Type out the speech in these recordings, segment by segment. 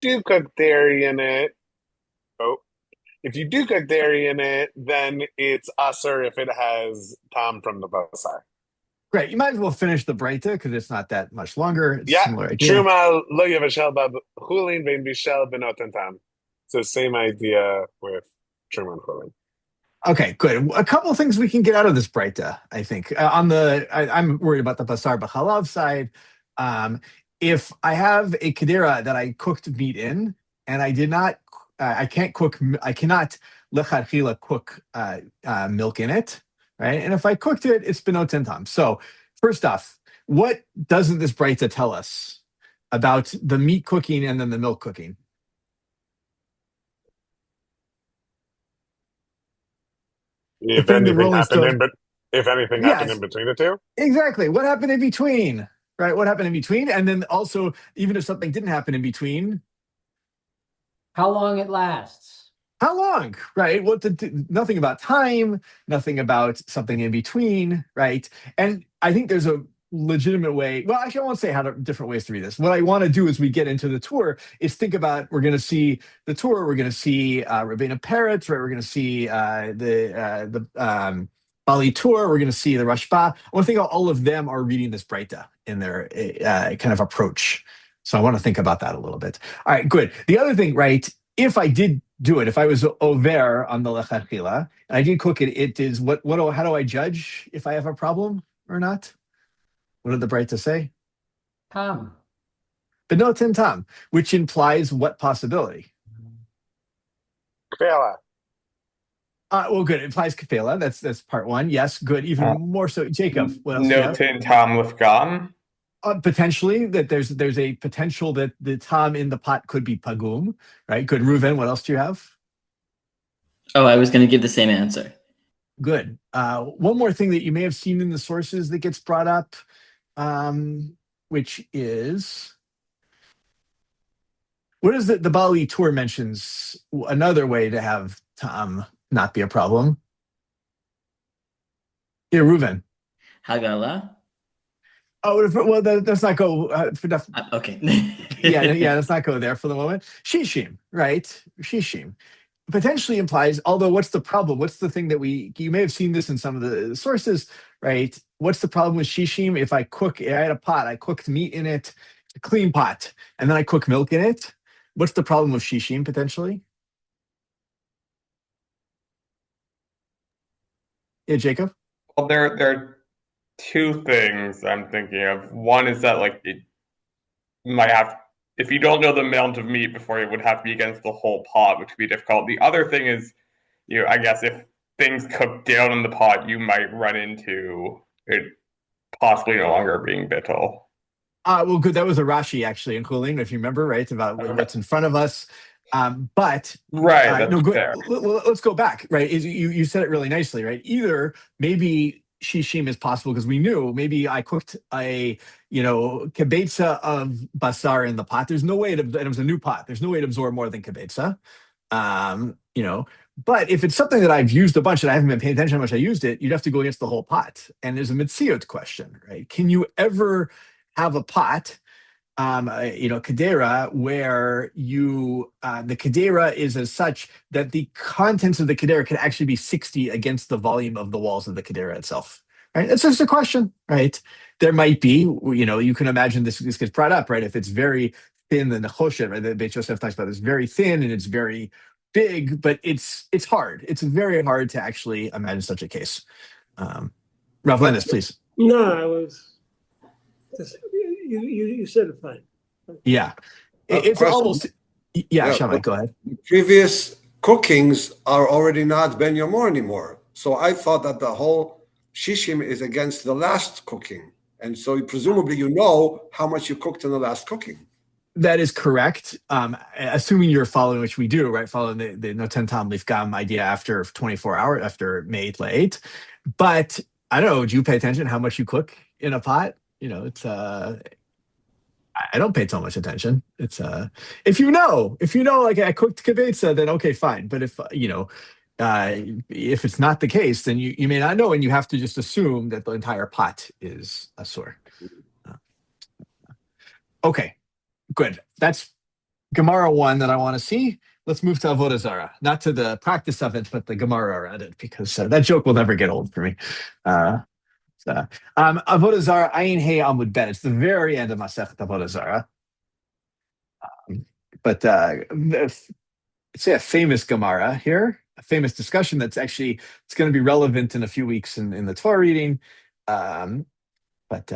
do cook dairy in it, oh, if you do cook dairy in it, then it's usher if it has tam from the basar. Great. You might as well finish the breita because it's not that much longer. It's a Yeah, similar idea. truma lo yavashel ba chulin ben bishel benoten tam. So same idea with truma and chulin. Okay, good. A couple of things we can get out of this breita, I think. I'm worried about the basar b'chalav side. Um, if I have a kedera that I cooked meat in, and I did not, I can't cook, I cannot lechatchila cook milk in it, right? And if I cooked it, it's been tentam. So first off, what doesn't this breita tell us about the meat cooking and then the milk cooking? The If thing that we're anything only happened still, in, but if anything happened in yes, between the two, exactly. What happened in between? Right? What happened in between? And then also, even if something didn't happen in between, How long it lasts? how long? Right? Nothing about time, nothing about something in between, right? And I think there's a legitimate way. Well, actually, I won't say different ways to read this. What I want to do as we get into the tour is think about we're going to see the tour, we're going to see Rabbeinu Peretz, right? We're going to see the Bali tour, we're going to see the Rashba. I want to think how all of them are reading this Breita in their kind of approach. So I want to think about that a little bit. All right, good. The other thing, right? If I did do it, if I was over on the lechatchila and I did cook it, it is how do I judge if I have a problem or not? What did the Breita say? Tom. But no tam, which implies what possibility? kfela. Well, good. It implies kafela. That's part one. Yes, good. Even Uh, more so. Jacob, what else do you no have? tin tom with gum. Potentially that there's a potential that the tam in the pot could be pagum, right? Good. Reuven, what else do you have? Oh, I was going to give the same answer. Good. One more thing that you may have seen in the sources that gets brought up, which is what is the Bali tour mentions another way to have tam not be a problem. Yeah, Reuven. Hagala? Oh, well, let's not go. Okay. Yeah, let's not go there for the moment. Shishim, right? Shishim potentially implies, although what's the problem? What's the thing that you may have seen this in some of the sources, right? What's the problem with shishim? If I had a pot, I cooked meat in it, a clean pot, and then I cook milk in it. What's the problem with shishim potentially? Yeah, Jacob? Well, there are two things I'm thinking of. One is that like it might have, if you don't know the amount of meat before, it would have to be against the whole pot, which would be difficult. The other thing is, I guess if things cook down in the pot, you might run into it possibly no longer being bittle. Well, good. That was a Rashi actually in cooling, if you remember, right? About what's in front of us. But Right, that's no, good. fair. Let's go back, right? You said it really nicely, right? Either maybe shishim is possible because we knew maybe I cooked a kibetza of basar in the pot. There's no way and it was a new pot. There's no way to absorb more than kibetza. Um, you know, but if it's something that I've used a bunch and I haven't been paying attention to how much I used it, you'd have to go against the whole pot. And there's a mitziot question, right? Can you ever have a pot, Kadera, where the Kadera is as such that the contents of the Kadera can actually be 60 against the volume of the walls of the Kadera itself, right? It's just a question, right? There might be, you can imagine this gets brought up, right? If it's very thin, the Nechoshet, right? The Beit Yosef talks about this very thin and it's very big, but it's hard. It's very hard to actually imagine such a case. Rav Landis, please. No, I was. You said it fine. Yeah, it's question. almost. Yeah, Yeah, Shammai, go ahead. Previous cookings are already not Ben Yomor anymore. So I thought that the whole shishim is against the last cooking. And so presumably you know how much you cooked in the last cooking. That is correct. Assuming you're following, which we do, right? Following the Noten Tam Leaf Gam idea after 24 hours, after May late. But I don't know, do you pay attention how much you cook in a pot? It's I don't pay so much attention. It's if you know, like I cooked kibetza, then okay, fine. But if if it's not the case, then you may not know, and you have to just assume that the entire pot is a sore. Okay, good. That's Gemara one that I want to see. Let's move to Avodah Zarah, not to the practice of it, but the Gemara around it, because that joke will never get old for me. Avodah Zarah, Ayin Hey Amud Bet. It's the very end of Masechet Avodah Zarah. But it's a famous Gemara here, a famous discussion that's actually it's going to be relevant in a few weeks in the Torah reading. But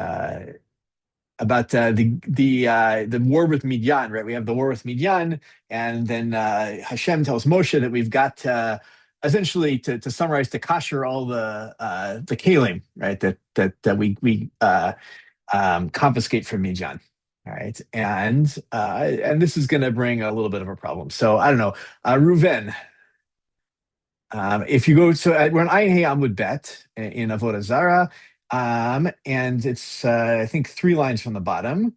about the war with Midian, right? We have the war with Midian, and then Hashem tells Moshe that we've got essentially to summarize to kasher all the kalim, right? That we confiscate from Midian. All right, and this is going to bring a little bit of a problem. So I don't know, Reuven. If you go to we're on Ayin Hey Amud Bet in Avodah Zarah, and it's I think 3 lines from the bottom.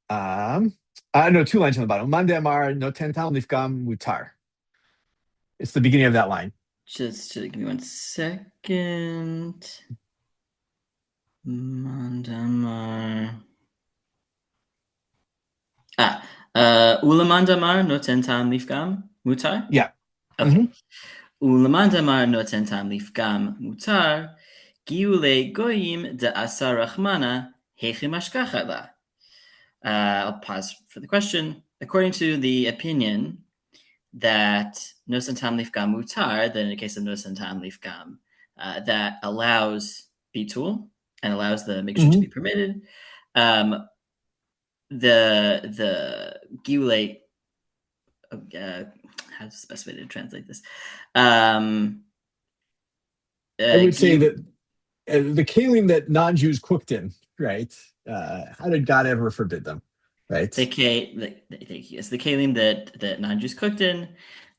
No, 2 lines from the bottom. Man de'amar noten tal nifgam mutar. It's the beginning of that line. Just give me 1 second. Man de'amar. Ulaman de'amar noten tal nifgam mutar. Yeah. Okay. Ulaman de'amar noten tal nifgam mutar. Giule goyim de asa rachmana hechim ashkachala. I'll pause for the question. According to the opinion that nosen tam lifgam mutar, that in the case of nosen tam lifgam, that allows bitul and allows the mixture to be permitted, the giule, how's the best way to translate this? I would say that the kalim that non-Jews cooked in, right? How did God ever forbid them, right? The kalim that non-Jews cooked in,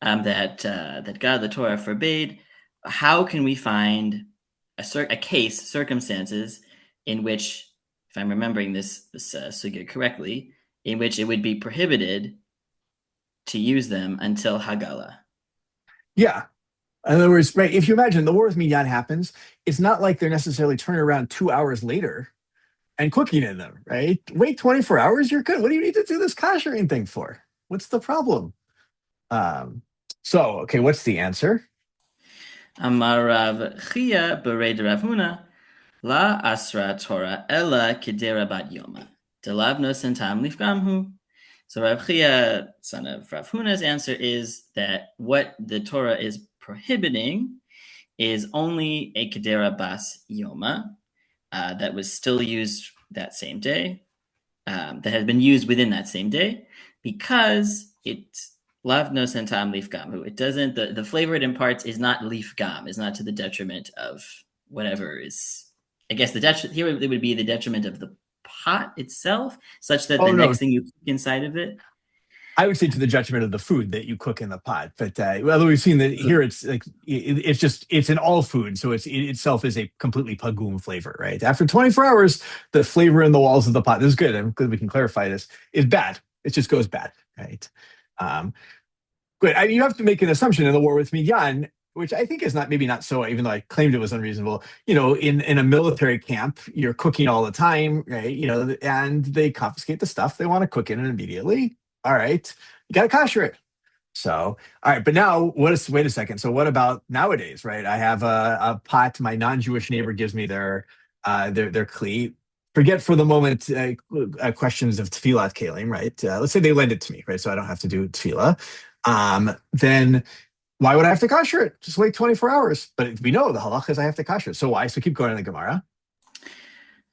that God, the Torah, forbade. How can we find circumstances in which, if I'm remembering this sugya correctly, in which it would be prohibited to use them until Hagala? Yeah. In other words, right, if you imagine the war with Midian happens, it's not like they're necessarily turning around 2 hours later and cooking in them, right? Wait 24 hours, you're good. What do you need to do this koshering thing for? What's the problem? Okay, what's the answer? Amar Rav Chia bered Rav Huna la asra Torah ella kedera bat yoma delav nosen tam lifgamhu. So Rav Chia, son of Rav Huna's answer is that what the Torah is prohibiting is only a kedera bas yoma that was still used that same day, that had been used within that same day, because it's lav nosen tam lifgamhu. It doesn't, the flavor it imparts is not lifgam, is not to the detriment of whatever is, I guess here it would be the detriment of the pot itself, such that next thing you cook inside of it. I would say to the detriment of the food that you cook in the pot, but although we've seen that here, it's like it's in all food, so it itself is a completely pagum flavor, right? After 24 hours, the flavor in the walls of the pot, this is good. I'm glad we can clarify this, is bad. It just goes bad, right? Good. You have to make an assumption in the war with Midian, which I think is maybe not so, even though I claimed it was unreasonable. In a military camp, you're cooking all the time, right? And they confiscate the stuff they want to cook in it immediately. All right, you got to kosher it. So, all right, but now wait a second. So what about nowadays, right? I have a pot. My non-Jewish neighbor gives me their kli. Forget for the moment questions of tefillat kalim, right? Let's say they lend it to me, right? So I don't have to do tefillah. Then why would I have to kosher it? Just wait 24 hours. But we know the halach is I have to kosher it. So why? So keep going in the Gemara.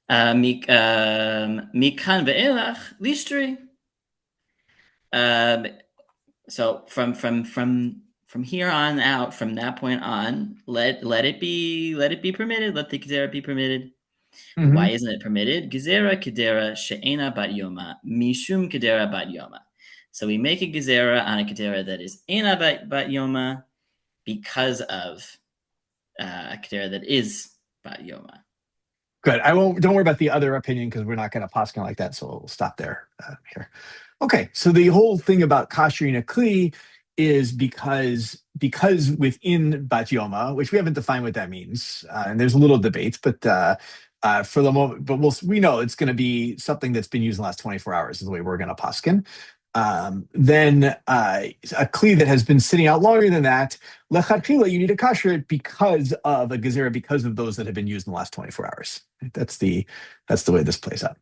Mikan ve'elach lishtri. So from here on out, from that point on, let it be permitted. Let the gezerah be permitted. Mm-hmm. Why isn't it permitted? Gezerah kedera she'ena bat yoma mishum kedera bat yoma. So we make a gezerah on a kedera that is ena bat yoma because of a kedera that is bat yoma. Good. Don't worry about the other opinion because we're not going to paskin like that. So we'll stop there here. Okay, so the whole thing about koshering a kli is because within bat yoma, which we haven't defined what that means, and there's a little debate, but for the moment, but we know it's going to be something that's been used in the last 24 hours is the way we're going to paskin. Then a kli that has been sitting out longer than that, lechatchila, you need to kasher it because of a gezerah, because of those that have been used in the last 24 hours. That's the way this plays out.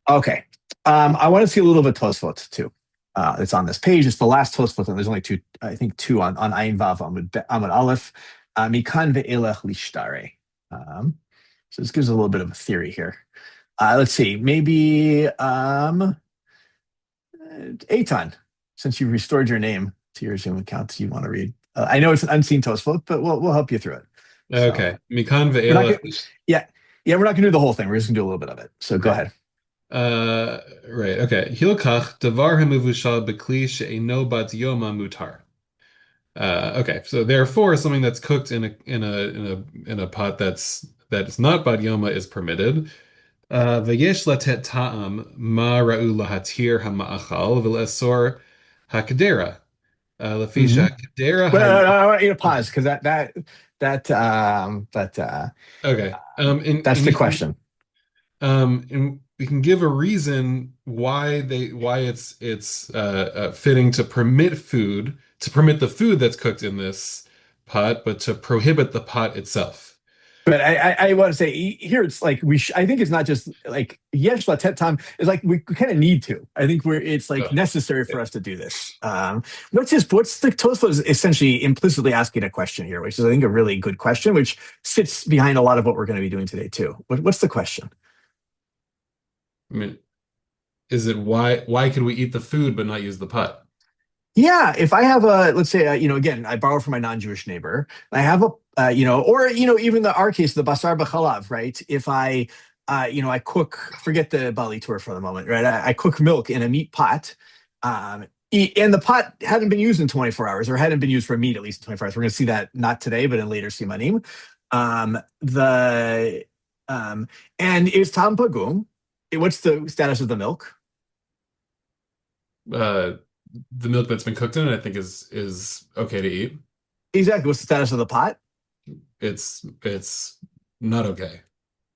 Okay. I want to see a little bit of Tosfot too. It's on this page. It's the last Tosfot, and there's only two, I think, two on Ayin Vav Amud Aleph. Mikan ve'elech lishtare. So this gives a little bit of a theory here. Let's see. Maybe Eitan, since you've restored your name to your Zoom account, you want to read. I know it's an unseen Tosfot, but we'll help you through it. Okay. Mikan We're not ve'elech. gonna, yeah, we're not going to do the whole thing. We're just going to do a little bit of it. So go ahead. Right. Okay. Hilkach davar hamevushal bekli she'eino bat yoma mutar. Okay. So therefore, something that's cooked in a pot that's not bat yoma is permitted. V'yesh latet ta'am ma ra'u lahatir hama'achal v'le'asor hakdera. Lefi shakdera But hay. I want you to pause because Okay. that's the question. And we can give a reason why it's fitting to permit the food that's cooked in this pot, but to prohibit the pot itself. But I want to say here it's like I think it's not just like yesh latet tam. It's like we kind of need to. I think it's like necessary for us to do this. What's the Tosfot is essentially implicitly asking a question here, which is I think a really good question, which sits behind a lot of what we're going to be doing today too. What's the question? I mean, is it why could we eat the food but not use the pot? Yeah, if I have let's say, again, I borrow from my non-Jewish neighbor. I have or even our case, the basar b'chalav, right? If I cook, forget the bali tour for the moment, right? I cook milk in a meat pot, and the pot hadn't been used in 24 hours, or hadn't been used for meat at least in 24 hours. We're going to see that not today, but in later simanim. And it's tam pagum. What's the status of the milk? The milk that's been cooked in it, I think, is okay to eat. Exactly. What's the status of the pot? It's not okay.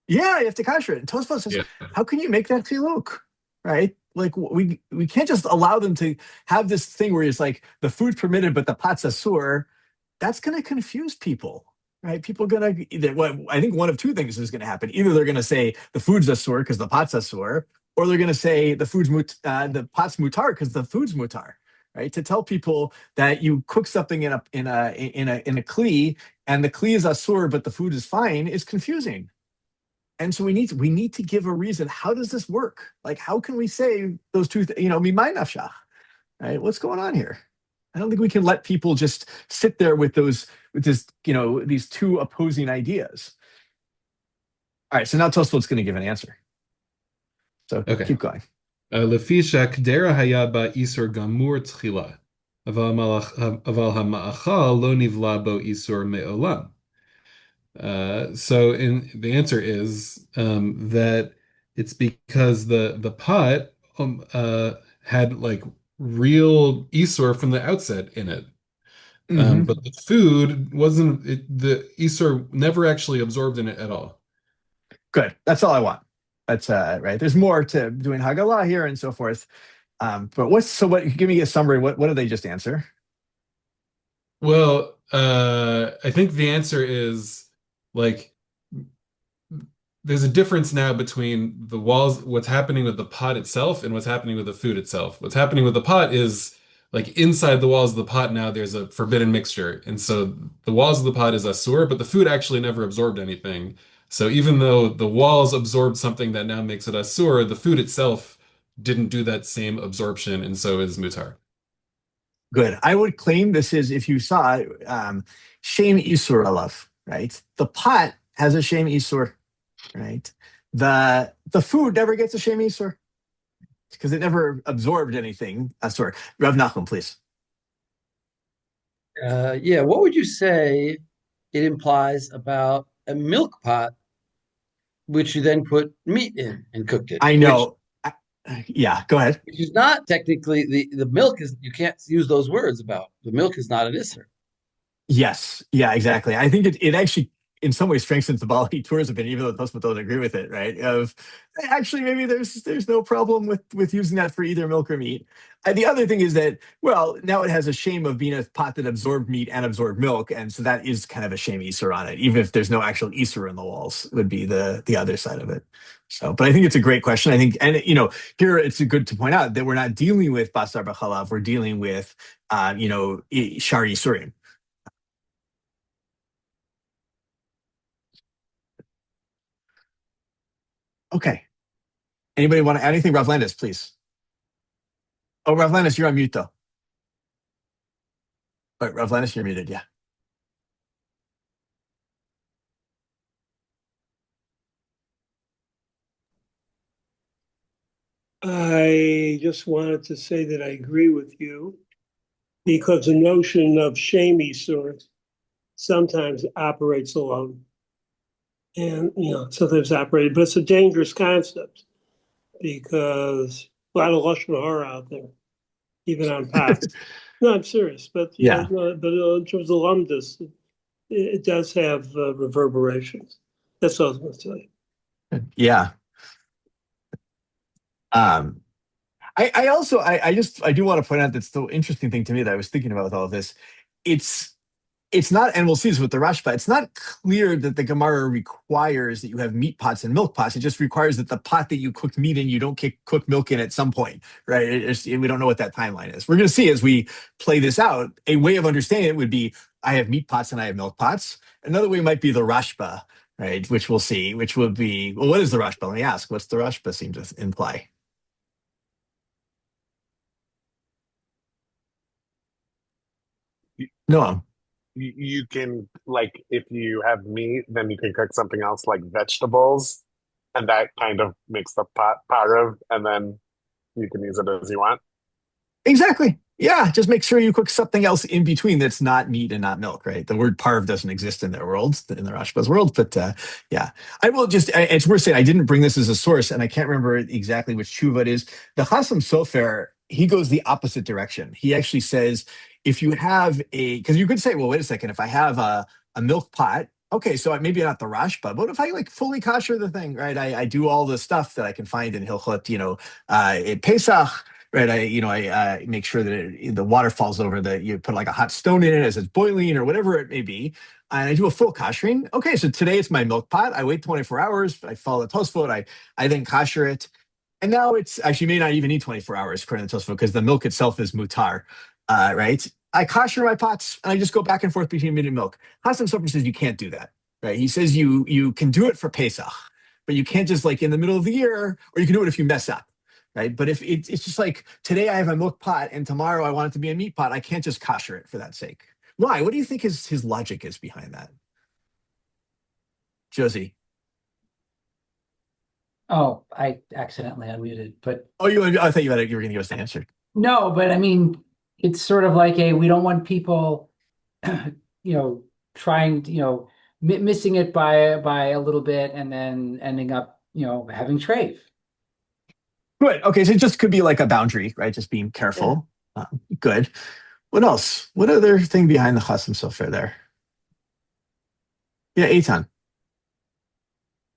Yeah, you have to kasher it. And Tosfot says, how can you make that chiluk? Right? Like we can't just allow them to have this thing where it's like the food's permitted, but the pot's asur. That's going to confuse people, right? People are going to, I think one of two things is going to happen. Either they're going to say the food's asur because the pot's asur, or they're going to say the pot's mutar because the food's mutar, right? To tell people that you cook something in a kli and the kli is asur but the food is fine is confusing. And so we need to give a reason. How does this work? Like, how can we say those two? Mimai nafshach, right? What's going on here? I don't think we can let people just sit there with these two opposing ideas. All right, so now Tosfot's going to give an answer. So keep going. Lefisha kdera haya ba isur gamur tchila, aval hama'achal lo nivla bo isur me'olam. So the answer is that it's because the pot had like real isur from the outset in it. But the food wasn't, the isur never actually absorbed in it at all. Good. That's all I want. That's right. There's more to doing Haggalah here and so forth. But give me a summary. What did they just answer? Well, I think the answer is like there's a difference now between the walls, what's happening with the pot itself and what's happening with the food itself. What's happening with the pot is like inside the walls of the pot now there's a forbidden mixture. And so the walls of the pot is asur, but the food actually never absorbed anything. So even though the walls absorbed something that now makes it asur, the food itself didn't do that same absorption, and so is mutar. Good. I would claim this is, if you saw shame isur alav, right? The pot has a shame isur, right? The food never gets a shame isur because it never absorbed anything asur. Rav Nachum, please. What would you say it implies about a milk pot, which you then put meat in and cooked it? I know. Go ahead. Which is not technically the milk is, you can't use those words about the milk is not an isser. Yes. Yeah, exactly. I think it actually in some ways strengthens the Bali Tour's opinion, even though Tosfot don't agree with it, right? Of actually maybe there's no problem with using that for either milk or meat. And the other thing is that, well, now it has a shame of being a pot that absorbed meat and absorbed milk, and so that is kind of a shame Isser on it, even if there's no actual Isser in the walls, would be the other side of it. So, but I think it's a great question. I think, and here it's good to point out that we're not dealing with Basar B'chalav, we're dealing with, Shar Yisurim. Okay. Anybody want to add anything? Rav Landis, please. Oh, Rav Landis, you're on mute, though. All right, Rav Landis, you're muted, yeah. I just wanted to say that I agree with you because the notion of shame source sometimes operates alone. And, sometimes operated, but it's a dangerous concept because a lot of Lashon Hara out there, even on pots. No, I'm serious, but Yeah. but in terms of lumdus, it does have reverberations. That's all I was going to say. Yeah. I also I do want to point out that's the interesting thing to me that I was thinking about with all of this. It's not, and we'll see this with the Rashba, it's not clear that the Gemara requires that you have meat pots and milk pots. It just requires that the pot that you cooked meat in, you don't cook milk in at some point, right? We don't know what that timeline is. We're going to see as we play this out. A way of understanding it would be, I have meat pots and I have milk pots. Another way might be the Rashba, right? Which we'll see, which would be, well, what is the Rashba? Let me ask, what's the Rashba seem to imply? No. You can, like, if you have meat, then you can cook something else like vegetables, and that kind of makes the pot parv, and then you can use it as you want. Exactly. Yeah, just make sure you cook something else in between that's not meat and not milk, right? The word parv doesn't exist in their worlds, in the Rashba's world, but yeah. I will just, it's worth saying, I didn't bring this as a source, and I can't remember exactly which tshuva it is. The Chasam Sofer, he goes the opposite direction. He actually says, if you have because you could say, well, wait a second, if I have a milk pot, okay, so maybe not the Rashba, but if I like fully kosher the thing, right? I do all the stuff that I can find in Hilchot, at Pesach, right? I make sure that the water falls over you put like a hot stone in it as it's boiling or whatever it may be. And I do a full koshering. Okay, so today it's my milk pot. I wait 24 hours. I follow the Tosfot. I then kosher it. And now it's actually may not even need 24 hours according to Tosfot because the milk itself is mutar, right? I kosher my pots and I just go back and forth between meat and milk. Chasam Sofer says you can't do that, right? He says you can do it for Pesach, but you can't just like in the middle of the year, or you can do it if you mess up, right? But if it's just like today I have a milk pot and tomorrow I want it to be a meat pot, I can't just kosher it for that sake. Why? What do you think his logic is behind that? Josie. Oh, I accidentally unmuted, but I thought you were going to give us the answer. no, but I mean, it's sort of like we don't want people, trying to, missing it by a little bit and then ending up, having treif. Good. Okay, so it just could be like a boundary, right? Just being careful. Yeah. Good. What else? What other thing behind the Chasam Sofer there? Yeah, Eitan.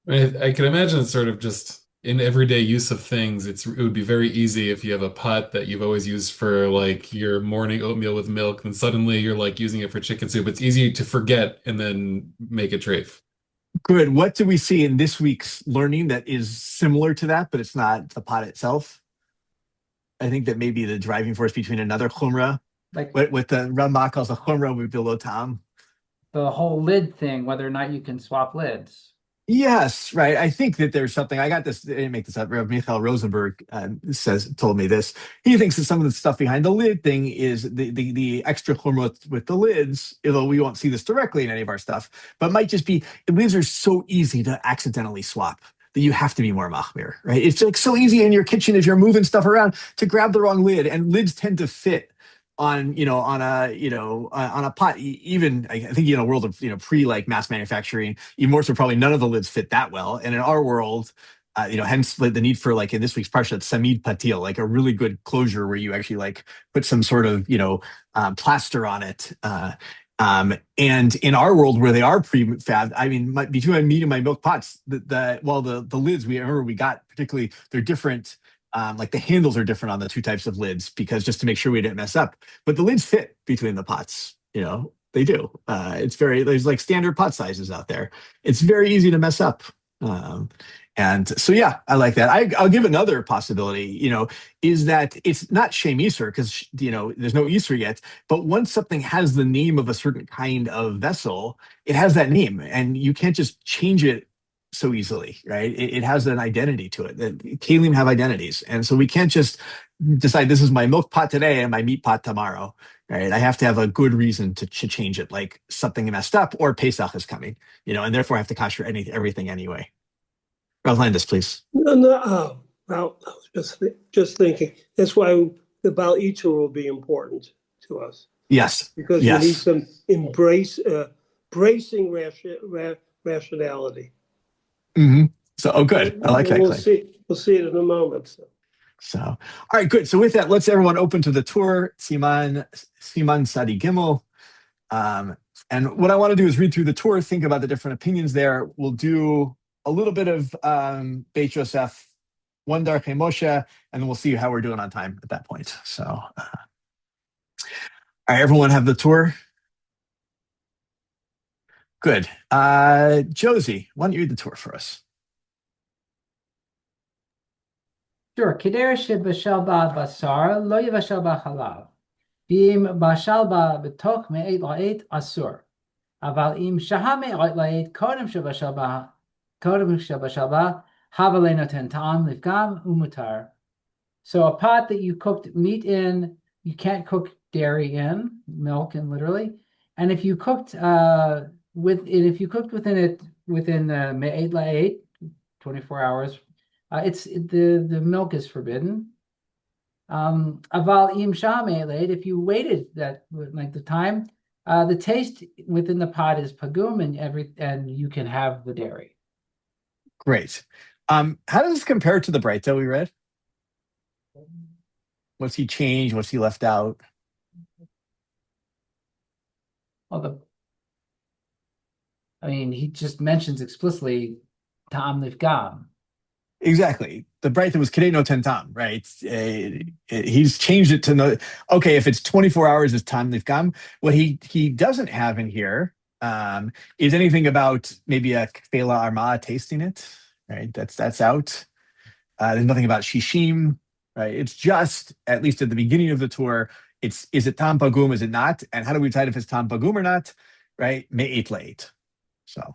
I can imagine it's sort of just in everyday use of things. It would be very easy if you have a pot that you've always used for like your morning oatmeal with milk, and suddenly you're like using it for chicken soup. It's easy to forget and then make a treif. Good. What do we see in this week's learning that is similar to that, but it's not the pot itself? I think that maybe the driving force between another chumrah, like what the Ramah calls a chumrah with below tam. The whole lid thing, whether or not you can swap lids. Yes, right. I think that there's something. I got this. I didn't make this up. Rabbi Michael Rosenberg told me this. He thinks that some of the stuff behind the lid thing is the extra chumrah with the lids. Although we won't see this directly in any of our stuff, but might just be the lids are so easy to accidentally swap that you have to be more machmir, right? It's like so easy in your kitchen if you're moving stuff around to grab the wrong lid, and lids tend to fit on a pot. Even I think in a world of pre like mass manufacturing, even more so probably none of the lids fit that well. And in our world, hence the need for like in this week's parsha samid patil, like a really good closure where you actually like put some sort of plaster on it. And in our world where they are prefab, I mean, between my meat and my milk pots, the lids we got, particularly, they're different. Like the handles are different on the two types of lids because just to make sure we didn't mess up. But the lids fit between the pots. They do. There's like standard pot sizes out there. It's very easy to mess up. And so, yeah, I like that. I'll give another possibility, is that it's not Shem Iser because, there's no Iser yet. But once something has the name of a certain kind of vessel, it has that name and you can't just change it so easily, right? It has an identity to it. Kalim have identities. And so we can't just decide this is my milk pot today and my meat pot tomorrow, right? I have to have a good reason to change it, like something messed up or Pesach is coming, and therefore I have to kosher everything anyway. Landis, please. No. Well, I was just thinking. That's why the Baal Iter will be important to us. Yes. Because we need some bracing rationality. Mm-hmm. So, good. I like that. We'll see it in a moment. So, all right, good. So with that, let's everyone open to the Torah, Siman Sadi Gimel. And what I want to do is read through the Torah, think about the different opinions there. We'll do a little bit of Beit Yosef, one Darkei Moshe, and then we'll see how we're doing on time at that point. So, all right, everyone have the Torah? Good. Josie, why don't you read the Torah for us? Sure. Keder shebashal ba basar lo yivashal ba chalav. V'im bashal ba b'tok me'et la'et asur. Aval im shaha me'et la'et kodem shebashal ba hava le'noten ta'am livgam umutar. So a pot that you cooked meat in, you can't cook dairy in, milk in literally. And if you cooked within me'et la'et, 24 hours, the milk is forbidden. Aval im sham eled, if you waited that like the time, the taste within the pot is pagum and you can have the dairy. Great. How does this compare to the Braita we read? What's he changed? What's he left out? Well, he just mentions explicitly ta'am livgam. Exactly. The Braita was Kedei Noten Tam, right? He's changed it to no. Okay, if it's 24 hours, it's Tam Nifgam. What he doesn't have in here is anything about maybe a Kfela Arma tasting it, right? That's out. There's nothing about Shishim, right? It's just, at least at the beginning of the tour, is it Tam Pagum, is it not? And how do we decide if it's Tam Pagum or not, right? Me'et late. So.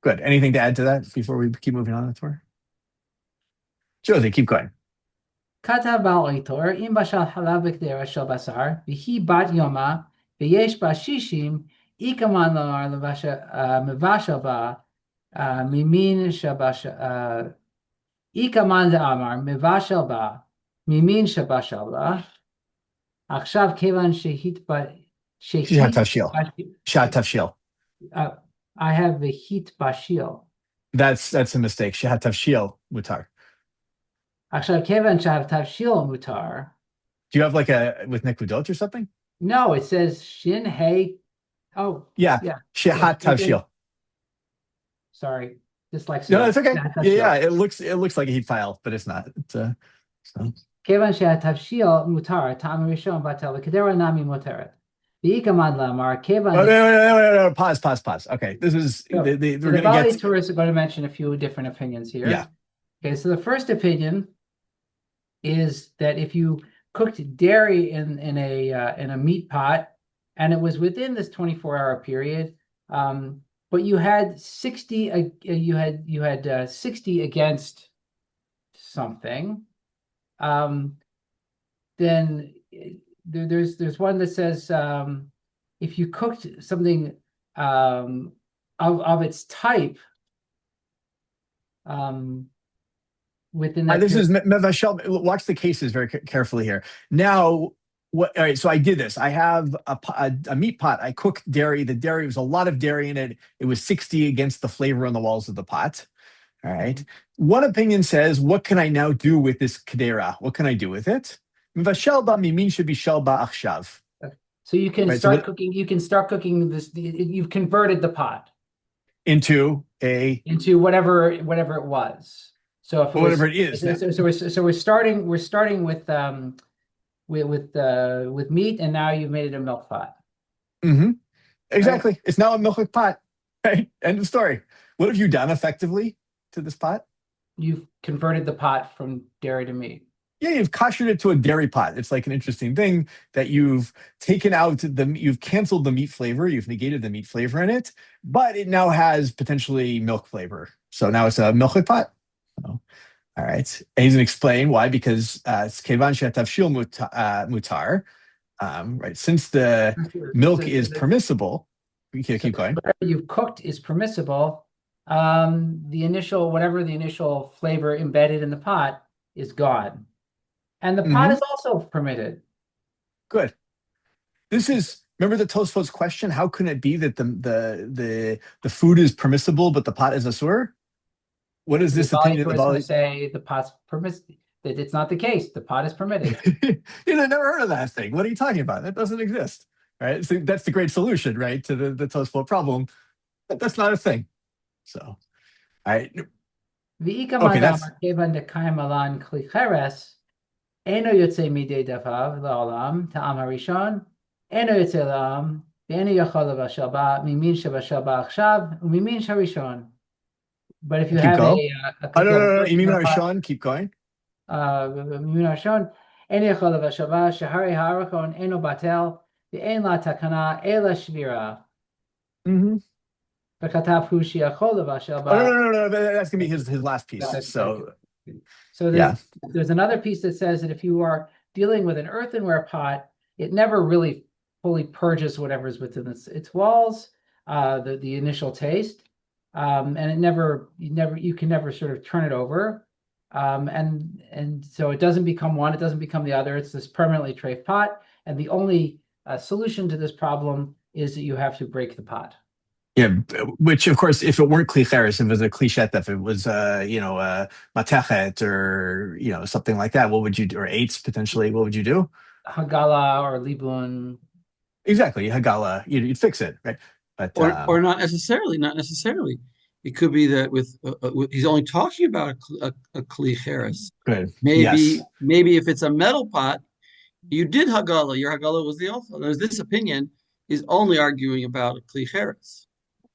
Good. Anything to add to that before we keep moving on the tour? Josie, keep going. Katav Baal Itor, im bashal halav b'kdera shel basar, v'hi bat yoma, v'yesh ba shishim, ikaman lamar mevashal ba, mimin shabashal, ikaman le'amar mevashal ba, mimin shabashal ba, achshav kevan shehit ba, Shat Tavshil. I have the heat bashil. That's a mistake. Shehat tavshil mutar. Actually, kevan shahat tavshil mutar. Do you have like with nekudot or something? No, it says shin hey. Oh, yeah. Shehat tavshil. Sorry, dyslexia. No, it's okay. Yeah, it looks like a heat file, but it's not. Kevan shahat tavshil mutar tam rishon batel kedera nami muteret. Wait. Pause. Okay, this is we're going to get. Tourists are going to mention a few different opinions here. Yeah. Okay, so the first opinion is that if you cooked dairy in a meat pot and it was within this 24-hour period, but you had 60, you had 60 against something, then. There's one that says if you cooked something of its type within that this is Mevashel. Watch the cases very carefully here. Now, all right, so I did this. I have a meat pot. I cooked dairy. The dairy was a lot of dairy in it. It was 60 against the flavor on the walls of the pot. All right. One opinion says, what can I now do with this kedera? What can I do with it? Mivashel ba mimin should be shel ba achshav. So you can Right, start cooking. You can start cooking this. You've converted the pot into whatever it was. So if it whatever was, it is now. so we're starting with meat, and now you've made it a milk pot. Mm-hmm. Exactly. Right? It's now a milk pot. Right. End of story. What have you done effectively to this pot? You've converted the pot from dairy to meat. Yeah, you've koshered it to a dairy pot. It's like an interesting thing that you've taken out you've canceled the meat flavor, you've negated the meat flavor in it, but it now has potentially milk flavor. So now it's a milk pot. Oh, all right. And he's going to explain why, because kevan shetavshil mutar, right? Since the milk is permissible, we can keep going. Whatever you've cooked is permissible. Whatever the initial flavor embedded in the pot is gone. And the pot is also permitted. Good. Remember the Tosfos question? How can it be that the food is permissible but the pot is asur? What is this opinion? The going to say the pot's permissible. That it's not the case. The pot is permitted. I've never heard of that thing. What are you talking about? That doesn't exist, right? So that's the great solution, right, to the Tosfos problem. But that's not a thing. So, all right. Okay, that's אינו יוצא מידי דפיו לעולם, טעם הראשון, אינו יוצא לעם, ואינו יכול לבשל בה, ממין שבשל בה עכשיו, וממין הראשון. But if you have no, no, ממין הראשון, keep going. ממין הראשון, אינו יכול לבשל בה, שהרי הארכון אינו בטל, ואין לה תקנה אלא שבירה. וכתב הוא שיכול לבשל בה. No, that's going to be his last piece. So there's another piece that says that if you are dealing with an earthenware pot, it never really fully purges whatever's within its walls, the initial taste, and you can never sort of turn it over, and so it doesn't become one, it doesn't become the other. It's this permanently treif pot, and the only solution to this problem is that you have to break the pot. Yeah, which of course, if it weren't kli cheres, if it was a kli shetef, if it was matechet or something like that, what would you do? Or eitz potentially, what would you do? Hagala or libun. Exactly, hagala. You'd fix it, right? But or not necessarily. It could be that with he's only talking about a kli cheres. Good. Maybe if it's a metal pot, you did hagala. Your hagala was the alpha. There's this opinion is only arguing about a kli cheres.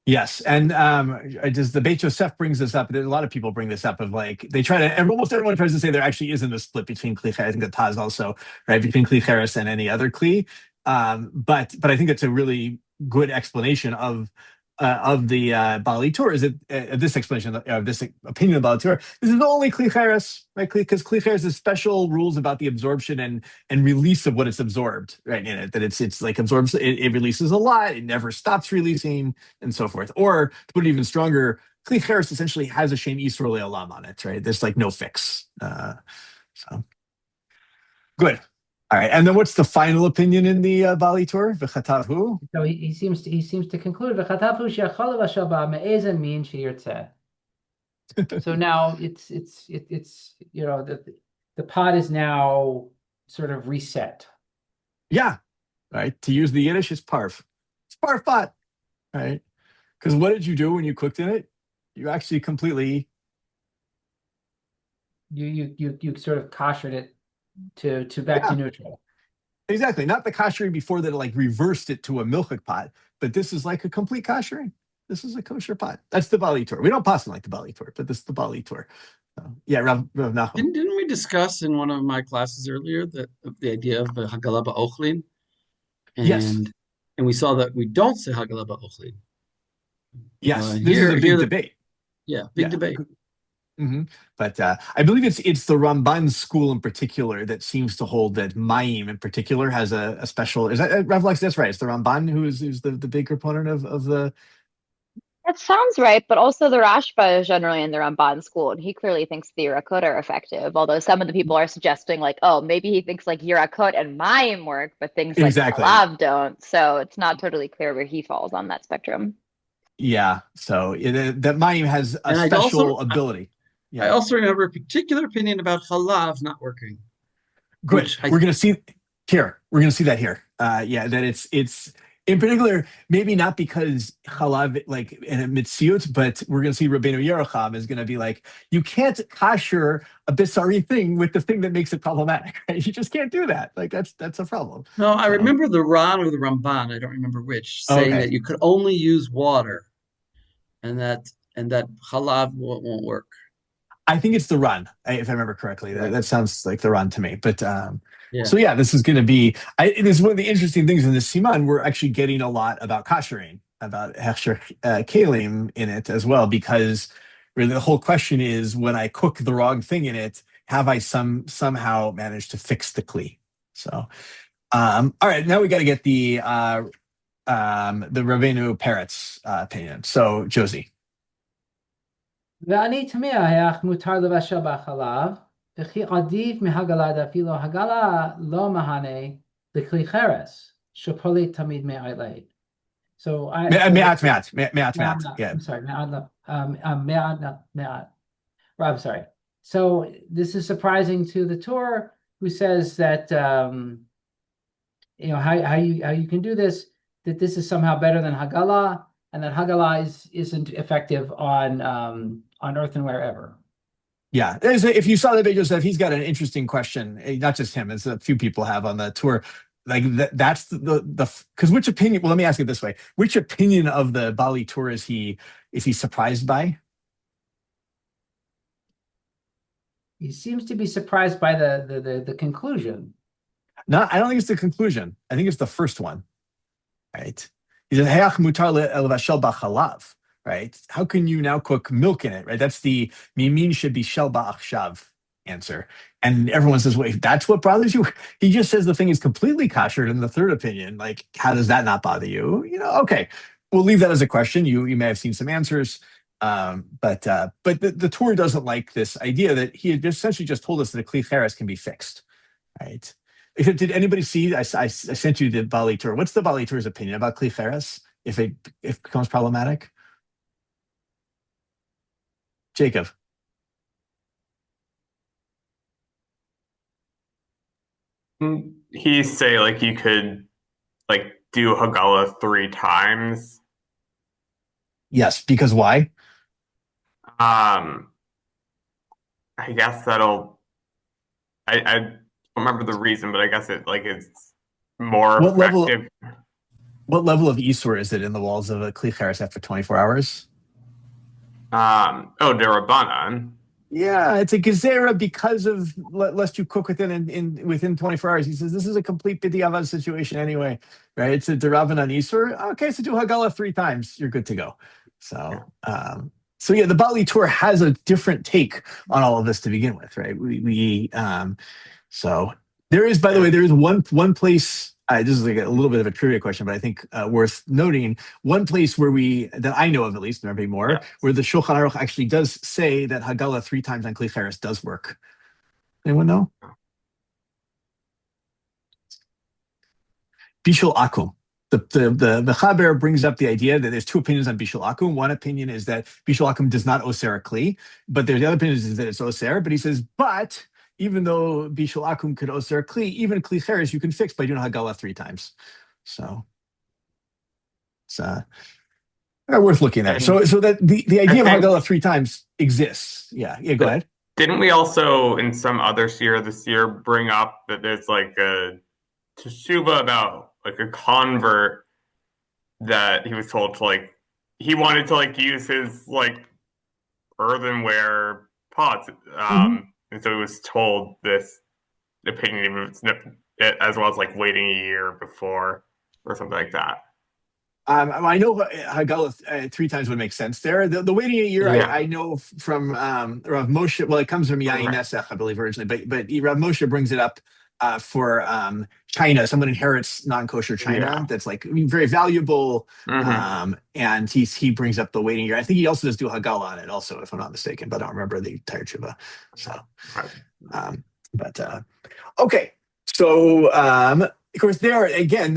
Yes, and the Beit Yosef brings this up. A lot of people bring this up of like they try to. Almost everyone tries to say there actually isn't a split between kli cheres and gataz also, right? Between kli cheres and any other kli. But I think it's a really good explanation of the Bali Tur. Is it this explanation of this opinion of Bali Tur? This is only kli cheres, right? Because kli cheres has special rules about the absorption and release of what it's absorbed, right? In it, that it's like absorbs, it releases a lot, it never stops releasing, and so forth. Or to put it even stronger, kli cheres essentially has a shem Yisrael le'olam on it, right? There's like no fix. So good. All right, and then what's the final opinion in the Bali Tur? V'chatavu. So he seems to conclude v'chatavu she'achol v'shal ba me'ezen min she'yirtzeh. So now it's the pot is now sort of reset. Yeah, right. To use the Yiddish, it's parf. It's parf pot, right? Because what did you do when you cooked in it? You actually completely you sort of koshered it to back to neutral. Exactly. Not the koshering before that like reversed it to a milchik pot, but this is like a complete koshering. This is a kosher pot. That's the Bali Tur. We don't pass like the Bali Tur, but this is the Bali Tur. Yeah, Rav Nachum. Didn't we discuss in one of my classes earlier the idea of the Hagala ba'ochlin? Yes. And we saw that we don't say Hagala ba'ochlin. Yes, this is a big debate. Yeah, big debate. Mm-hmm. But I believe it's the Ramban school in particular that seems to hold that Mayim in particular has a special. Is that Rav Lexie? That's right. It's the Ramban who's the big proponent of the. That sounds right, but also the Rashba is generally in the Ramban school, and he clearly thinks the Yirakot are effective. Although some of the people are suggesting, like, oh, maybe he thinks like Yirakot and Mayim work, but things like Halav don't. So it's not totally clear where he falls on that spectrum. Yeah, so that Mayim has a special ability. I also remember a particular opinion about Halav not working. Good. We're going to see here. We're going to see that here. That it's in particular, maybe not because halav like in a mitziut, but we're going to see Rabbeinu Yerucham is going to be like, you can't kasher a bisari thing with the thing that makes it problematic. Right? You just can't do that. Like that's a problem. No, I So, remember the Ran or the Ramban, I don't remember which, saying okay. that you could only use water, and that halav won't work. I think it's the run, if I remember correctly. Right. That sounds like the run to me. But Yeah. so yeah, this is going to be. This is one of the interesting things in this siman. We're actually getting a lot about kashering, about hechsher kalim in it as well, because really the whole question is, when I cook the wrong thing in it, have I somehow managed to fix the kli? So, all right, now we got to get the Rabbeinu Peretz opinion. So Josie. ואני תמה, אך מותר לבשל בחלב, וכי עדיף מהגלה דאפילו הגלה לא מהנה לכלי חרס, שפוליט תמיד מעלה. So מעט. Yeah. I'm sorry, מעט. I'm sorry. So this is surprising to the Torah, who says that how you can do this, that this is somehow better than Hagala, and that Hagala isn't effective on earthenware ever. Yeah, if you saw the video, Joseph, he's got an interesting question. Not just him, as a few people have on the tour. Like that's the because which opinion? Well, let me ask it this way: which opinion of the Bali tour is he surprised by? He seems to be surprised by the conclusion. No, I don't think it's the conclusion. I think it's the first one. Right? He said, "Hayach mutar levashel b'chalav." Right? How can you now cook milk in it? Right? That's the mimin should be shel ba'achshav answer. And everyone says, wait, that's what bothers you? He just says the thing is completely kosher in the third opinion. Like, how does that not bother you? Okay, we'll leave that as a question. You may have seen some answers. But the Torah doesn't like this idea that he had essentially just told us that a kli cheres can be fixed. Right? Did anybody see? I sent you the Bali Torah. What's the Bali Torah's opinion about kli cheres if it becomes problematic? Jacob. He say like you could like do Hagala 3 times. Yes, because why? I guess that'll. I don't remember the reason, but I guess it's more effective. What level of Isur is it in the walls of a kli cheres after 24 hours? Derabanan. Yeah, it's a gezerah because of lest you cook within 24 hours. He says this is a complete b'diavad situation anyway, right? It's a derabanan Isur. Okay, so do Hagala 3 times, you're good to go. So, the Bali tour has a different take on all of this to begin with, right? So there is, by the way, there is one place. This is like a little bit of a trivia question, but I think worth noting. One place that I know of, at least, there may be more, where the Shulchan Aruch actually does say that Hagala 3 times on kli cheres does work. Anyone know? Bishul Akum. The Chaber brings up the idea that there's 2 opinions on Bishul Akum. One opinion is that Bishul Akum does not oser a kli, but there's the other opinion is that it's oser. But he says, even though Bishul Akum could oser kli, even kli cheres you can fix by doing Hagala 3 times. So it's worth looking at. So that the idea of Hagala 3 times exists. Yeah, go ahead. Didn't we also in some other seer this year bring up that there's like a teshuva about like a convert that he was told to he wanted to use his earthenware pots. And so he was told this opinion, as well as waiting a year before or something like that. I know Hagala 3 times would make sense there. The waiting a year, I know from Rav Moshe. Well, it comes from Yain Nesach, I believe, originally, but Rav Moshe brings it up for China. Someone inherits non-kosher China that's very valuable, and he brings up the waiting year. I think he also does do Hagala on it, also, if I'm not mistaken, but I don't remember the entire tshuva. So, okay, so. Of course, there again,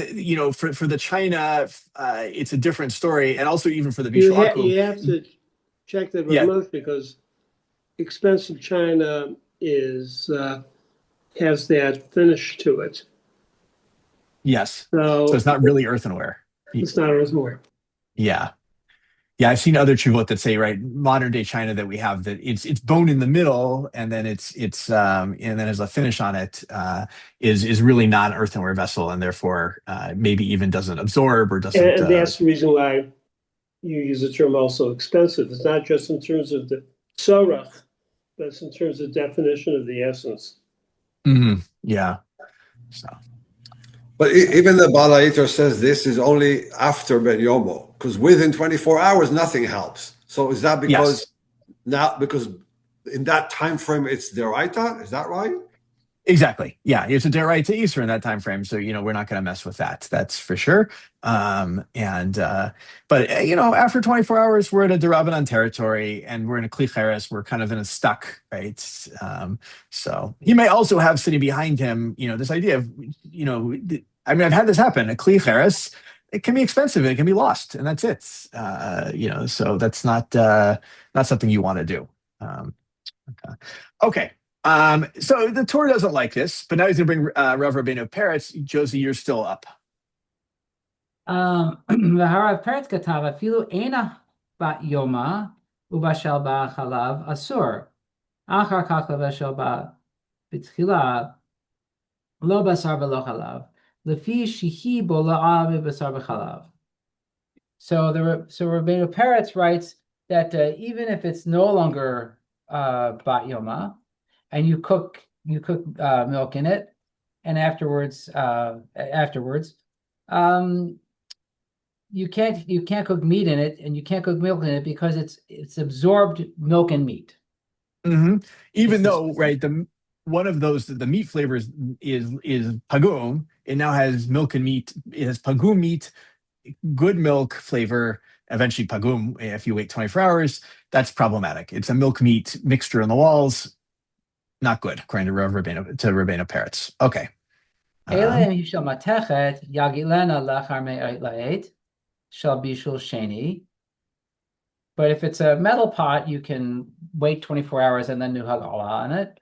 for the China, it's a different story, and also even for the Bishul Akum. You have to check that with most, because expensive China has that finish to it. Yes. So So it's not really earthenware. it's not earthenware. Yeah. Yeah, I've seen other chuvot that say, right, modern day China that we have, that it's bone in the middle, and then and then as a finish on it is really not an earthenware vessel, and therefore maybe even doesn't absorb or doesn't. And that's the reason why you use the term also expensive. It's not just in terms of the sorach, but it's in terms of definition of the essence. Yeah. So. But even the Balaiter says this is only after Ben Yomo, because within 24 hours nothing helps. So is that because because in that time frame it's deraita? Is that right? Exactly. Yeah, it's a deraita Easter in that time frame, so we're not going to mess with that. That's for sure. But after 24 hours, we're in a derabanan territory, and we're in a kli cheres. We're kind of in a stuck, right? So he may also have sitting behind him, this idea of, I've had this happen. A kli cheres, it can be expensive. It can be lost, and that's it. So that's not something you want to do. Okay. So the Torah doesn't like this, but now he's going to bring Rav Rabbeinu Peretz. Josie, you're still up. והרב פרץ כתב, אפילו אינה בת יומה ובשל בה חלב אסור. אחר כך לבשל בה בתחילה לא בשר ולא חלב, לפי שהיא בולעה בבשר וחלב. So Rabbeinu Peretz writes that even if it's no longer bat yoma, and you cook milk in it, and afterwards you can't cook meat in it, and you can't cook milk in it because it's absorbed milk and meat. Even though, right, one of those, the meat flavors is pagum, it now has milk and meat. It has pagum meat, good milk flavor, eventually pagum. If you wait 24 hours, that's problematic. It's a milk meat mixture in the walls. Not good, according to Rabbeinu Peretz. Okay. But if it's a metal pot, you can wait 24 hours and then do hagala on it.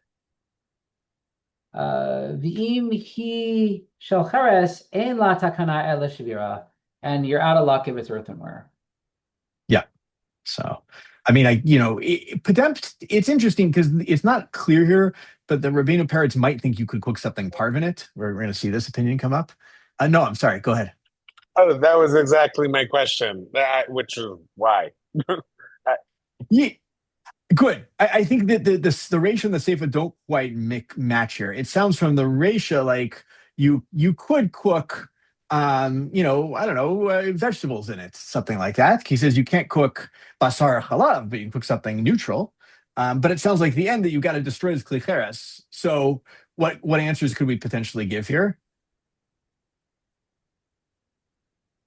And you're out of luck if it's earthenware. Yeah. So, it's interesting because it's not clear here, but the Rabbeinu Peretz might think you could cook something part in it. We're going to see this opinion come up. No, I'm sorry. Go ahead. Oh, that was exactly my question, which is why. Yeah, good. I think that the Reisha and the Seifa don't quite match here. It sounds from the Reisha like you could cook, I don't know, vegetables in it, something like that. He says you can't cook basar halav, but you can cook something neutral. But it sounds like the end that you got to destroy this kli cheres. So what answers could we potentially give here?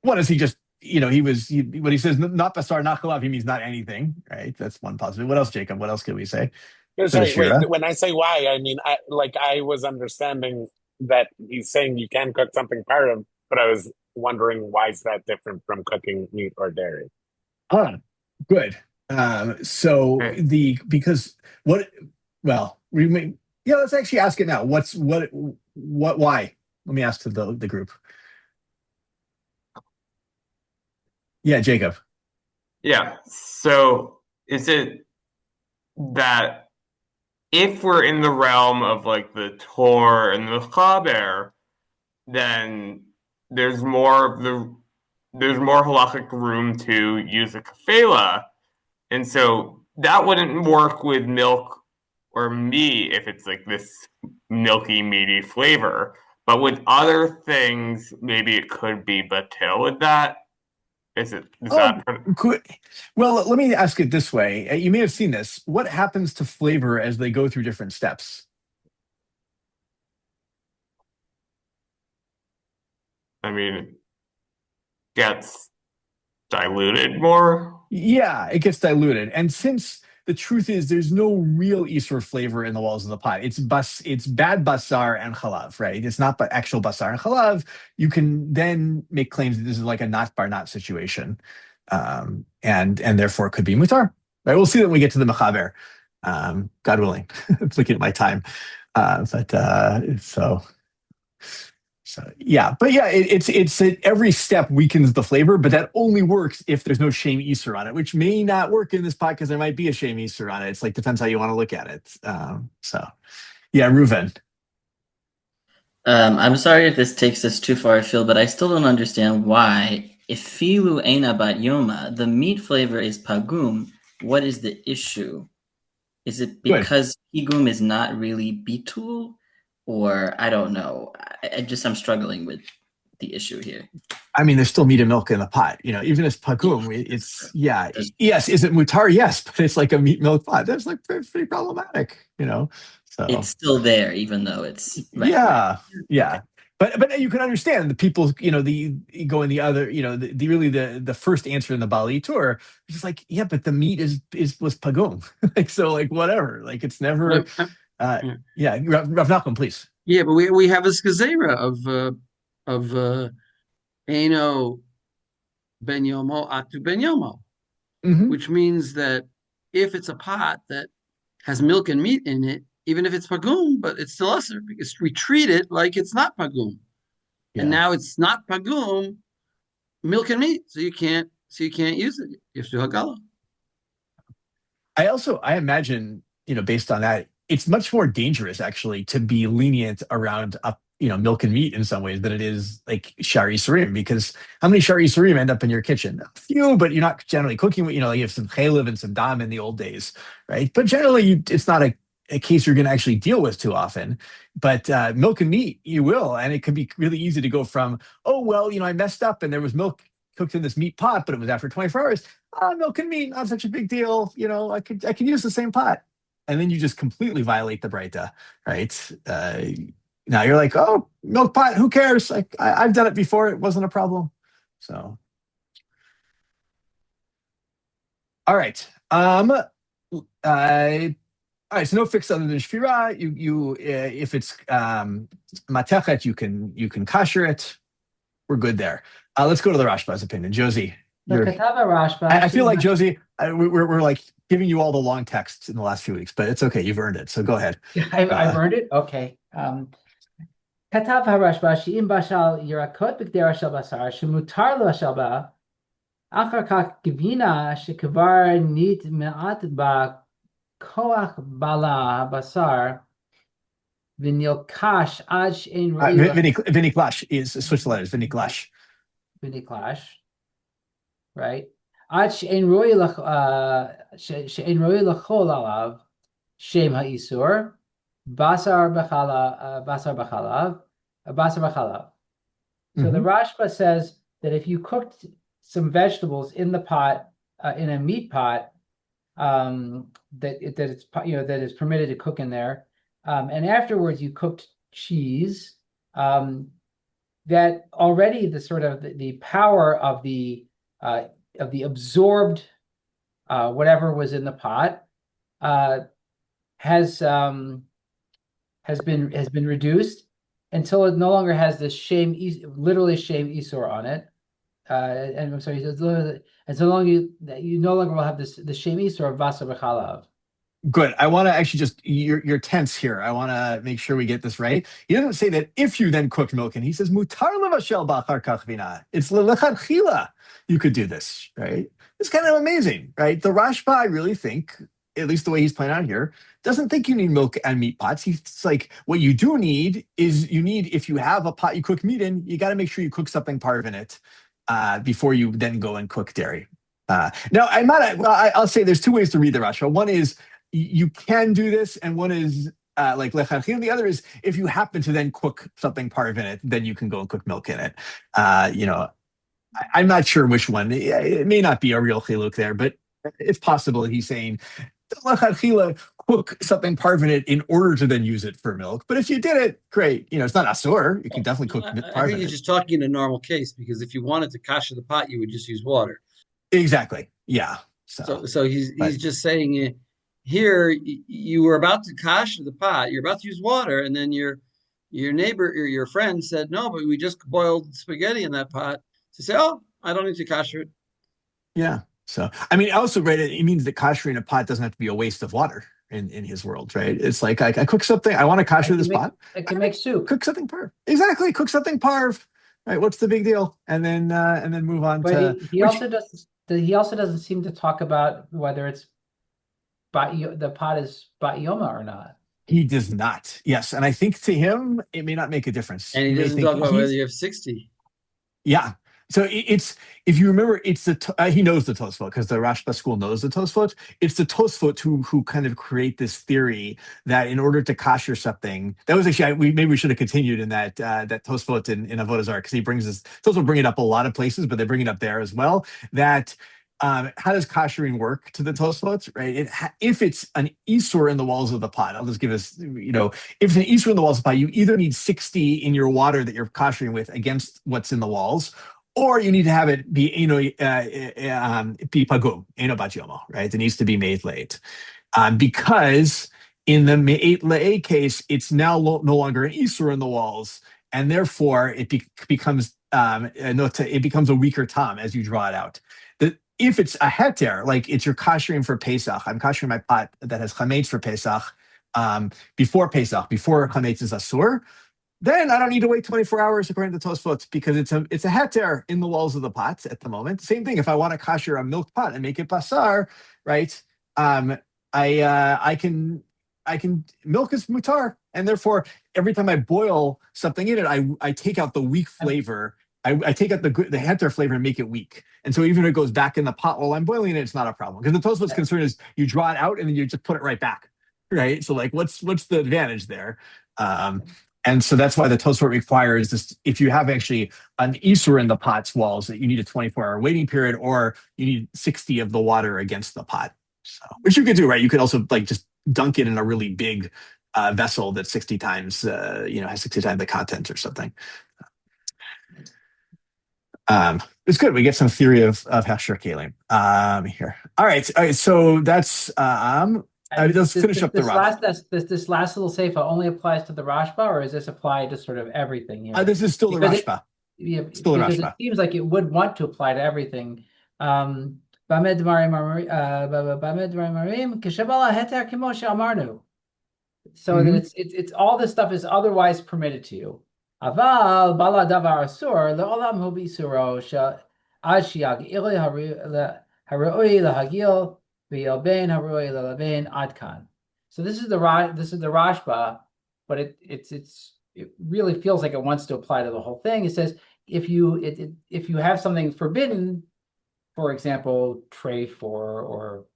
What is he just? When he says not basar, not halav, he means not anything, right? That's one positive. What else, Jacob? What else can we say? Sorry, wait, when I say why, I mean, I was understanding that he's saying you can cook something part of, but I was wondering why is that different from cooking meat or dairy? Good. Let's actually ask it now. Why? Let me ask to the group. Yeah, Jacob. Yeah. So is it that if we're in the realm of like the Tor and the Chaber, then there's more halachic room to use a kafela, and so that wouldn't work with milk or meat if it's like this milky, meaty flavor. But with other things, maybe it could be batil with that. Well, let me ask it this way. You may have seen this. What happens to flavor as they go through different steps? I mean, it gets diluted more. Yeah, it gets diluted. And since the truth is there's no real Isur flavor in the walls of the pot. It's bad basar and chalav, right? It's not actual basar and chalav. You can then make claims that this is like a not bar not situation. And therefore it could be mutar. Right? We'll see that when we get to the mechaber. God willing. It's looking at my time. Yeah, but yeah, it's every step weakens the flavor, but that only works if there's no shame Easter on it, which may not work in this pot because there might be a shame Easter on it. It's like depends how you want to look at it. So yeah, Reuven. I'm sorry if this takes us too far afield, but I still don't understand why, if filu eina bat yoma, the meat flavor is pagum. What is the issue? Is it Good. because pigum is not really bitul, or I don't know? I'm struggling with the issue here. I mean, there's still meat and milk in the pot. Even as pagum, it's yes. Is it mutar? Yes, but it's like a meat milk pot. That's like pretty problematic. So it's still there, even though it's right. Yeah. But you can understand the people, the going the other, the really the first answer in the Bali tour, it's just like, yeah, but the meat was pagum. So whatever. It's never Rav Nachman, please. Yeah, but we have a skazera of Eino Ben Yomo Atu Ben Yomo, which means that if it's a pot that has milk and meat in it, even if it's pagum, but it's still usher because we treat it like it's not pagum. Yeah. And now it's not pagum, milk and meat, so you can't use it. You have to hagala. I imagine, based on that, it's much more dangerous actually to be lenient around milk and meat in some ways than it is like shari surim, because how many shari surim end up in your kitchen? A few, but you're not generally cooking. You have some chaylev and some dam in the old days, right? But generally, it's not a case you're going to actually deal with too often. But milk and meat, you will, and it can be really easy to go from, oh well, I messed up and there was milk cooked in this meat pot, but it was after 24 hours. Milk and meat, not such a big deal. I can use the same pot. And then you just completely violate the Breita, right? Now you're like, oh, milk pot, who cares? I've done it before. It wasn't a problem. So, all right. All right, so no fix other than shvira. You if it's matechet, you can kasher it. We're good there. Let's go to the Rashba's opinion. Josie. I feel like Josie, we're like giving you all the long texts in the last few weeks, but it's okay. You've earned it. So go ahead. I've earned it? Okay. כתב הרשב"א שאם בשל ירקות בקדרה של בשר שמותר לו השלבה, אחר כך גבינה שכבר נטמעת בכוח בעלה הבשר ונלקש עד שאין רואי... Viniclash is switch the letters. Viniclash. Right? עד שאין רואי לאכול עליו שם האיסור, basar b'chalav. So the Rashba says that if you cooked some vegetables in the pot, in a meat pot, that is permitted to cook in there, and afterwards you cooked cheese, that already the sort of the power of the absorbed whatever was in the pot has been reduced until it no longer has this literally shame isur on it, and I'm sorry, and so long you no longer will have the shame isur of basar b'chalav. Good. I want to actually just you're tense here. I want to make sure we get this right. He doesn't say that if you then cook milk, and he says mutar levashel b'achar kach vina. It's lechatchila. You could do this, right? It's kind of amazing, right? The Rashba, I really think, at least the way he's playing out here, doesn't think you need milk and meat pots. He's like, what you do need is if you have a pot you cook meat in, you got to make sure you cook something part in it before you then go and cook dairy. Now, I'll say there's two ways to read the Rashba. One is you can do this, and one is like lechatchila, and the other is if you happen to then cook something part in it, then you can go and cook milk in it. I'm not sure which one. It may not be a real chiluk there, but it's possible that he's saying lechatchila, cook something part in it in order to then use it for milk. But if you did it, great. It's not asur. You can definitely cook part I think of you're it. just talking in a normal case, because if you wanted to kasher the pot, you would just use water. Exactly. Yeah. So he's just saying here you were about to kasher the pot, you're about to use water, and then your neighbor or your friend said, no, but we just boiled spaghetti in that pot. To say, oh, I don't need to kasher it. Yeah. So I mean, also, right, it means that kashering a pot doesn't have to be a waste of water, in his world, right? It's like I cook something, I want to kasher this pot. I can make soup. Cook something parv. Exactly, cook something parv. Right? What's the big deal? And then move on But to. he also doesn't. He also doesn't seem to talk about whether it's the pot is bat yoma or not. He does not. Yes, and I think to him it may not make a difference. And he doesn't talk about whether you have 60. Yeah. So it's, if you remember, it's he knows the Tosfot because the Rashba school knows the Tosfot. It's the Tosfot who kind of create this theory that in order to kasher something, that was actually maybe we should have continued in that Tosfot in Avodah Zarah, because he brings this. Tosfot bring it up a lot of places, but they bring it up there as well. That how does kashering work to the Tosfot, right? If it's an isur in the walls of the pot, I'll just give us, if it's an isur in the walls of the pot, you either need 60 in your water that you're kashering with against what's in the walls, or you need to have it be be pagum, bat yomo, right? It needs to be made late, because in the me'et le'eh case, it's now no longer an isur in the walls, and therefore it becomes it becomes a weaker tam as you draw it out. If it's a heter, like it's your kashering for Pesach, I'm kashering my pot that has chametz for Pesach before Pesach, before chametz is asur, then I don't need to wait 24 hours according to Tosfot, because it's a heter in the walls of the pot at the moment. Same thing if I want to kasher a milk pot and make it basar, right? I can milk is mutar, and therefore every time I boil something in it, I take out the weak flavor. I take out the heter flavor and make it weak. And so even if it goes back in the pot while I'm boiling it, it's not a problem. Because the Tosfot's concern is you draw it out and then you just put it right back, right? So like, what's the advantage there? And so that's why the Tosfot requires this. If you have actually an isur in the pot's walls, that you need a 24-hour waiting period, or you need 60 of the water against the pot. So, which you could do, right? You could also like just dunk it in a really big vessel that's 60 times, has 60 times the content or something. It's good. We get some theory of Hechsher Kalim here. All right. So that's let's finish up the Rashba. This last little seifa only applies to the Rashba, or is this applied to sort of everything here? This is still the Rashba. Still the Rashba. It seems like it would want to apply to everything. So that it's all this stuff is otherwise permitted to you. Aval bala davar asur leolam hu bisuro ad shiagil haroi lahagil v'yalbein haroi lalabein adkan. So this is the Rashba, but it really feels like it wants to apply to the whole thing. It says if you have something forbidden, for example, treif or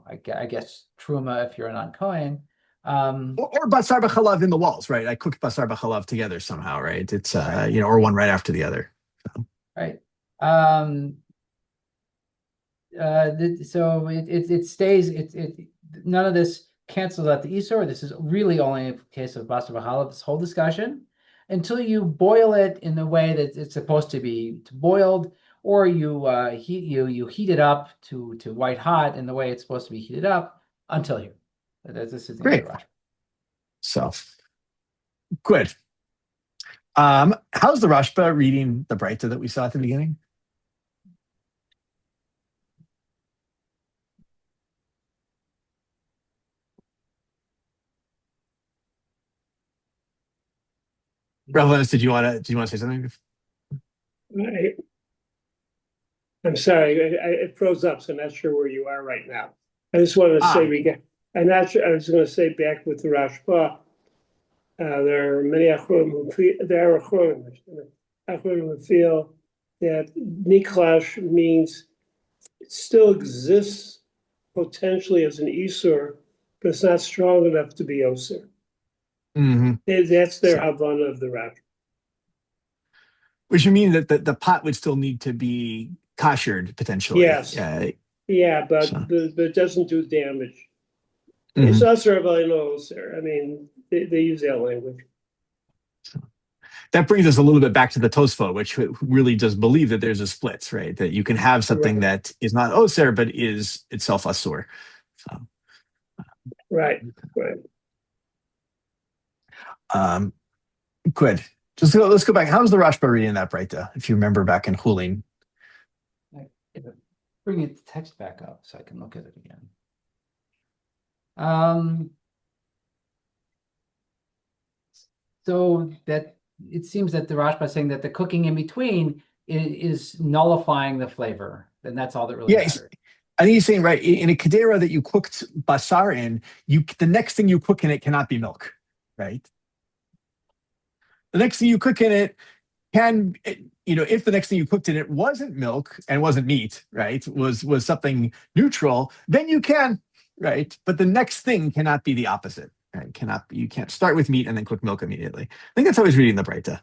I guess truma if you're a non-Kohen. Or basar b'chalav in the walls, right? I cooked basar b'chalav together somehow, right? It's or one right after the other. So. Right. So it stays. None of this cancels out the isur. This is really only a case of basar b'chalav. This whole discussion, until you boil it in the way that it's supposed to be boiled, or you heat it up to white hot in the way it's supposed to be heated up until here. This is great. So good. How's the Rashba reading the Breita that we saw at the beginning? Relevance, did you want to say something? I'm sorry, it froze up, so I'm not sure where you are right now. I just wanted to say I'm not sure. I was going to say back with the Rashba, there are many achronim who feel that niklash means it still exists potentially as an isur, but it's not strong enough to be osir. That's their havana of the Rashba. Which you mean that the pot would still need to be kashered potentially? Yes. But it doesn't do damage. It's usher by no sir. I mean, they use that language. So that brings us a little bit back to the Tosfot, which really does believe that there's a split, right? That you can have something that is not oser but is itself asur. So. Right. Good. Let's go back. How's the Rashba reading that Breita? If you remember back in Hulin. Bring the text back up so I can look at it again. So that it seems that the Rashba is saying that the cooking in between is nullifying the flavor, and that's all that really Yeah, matters. I think he's saying right in a kedera that you cooked basar in, the next thing you cook in it cannot be milk, right? The next thing you cook in it can, if the next thing you cooked in it wasn't milk and wasn't meat, right, was something neutral, then you can, right? But the next thing cannot be the opposite. Right? You can't start with meat and then cook milk immediately. I think that's how he's reading the Breita.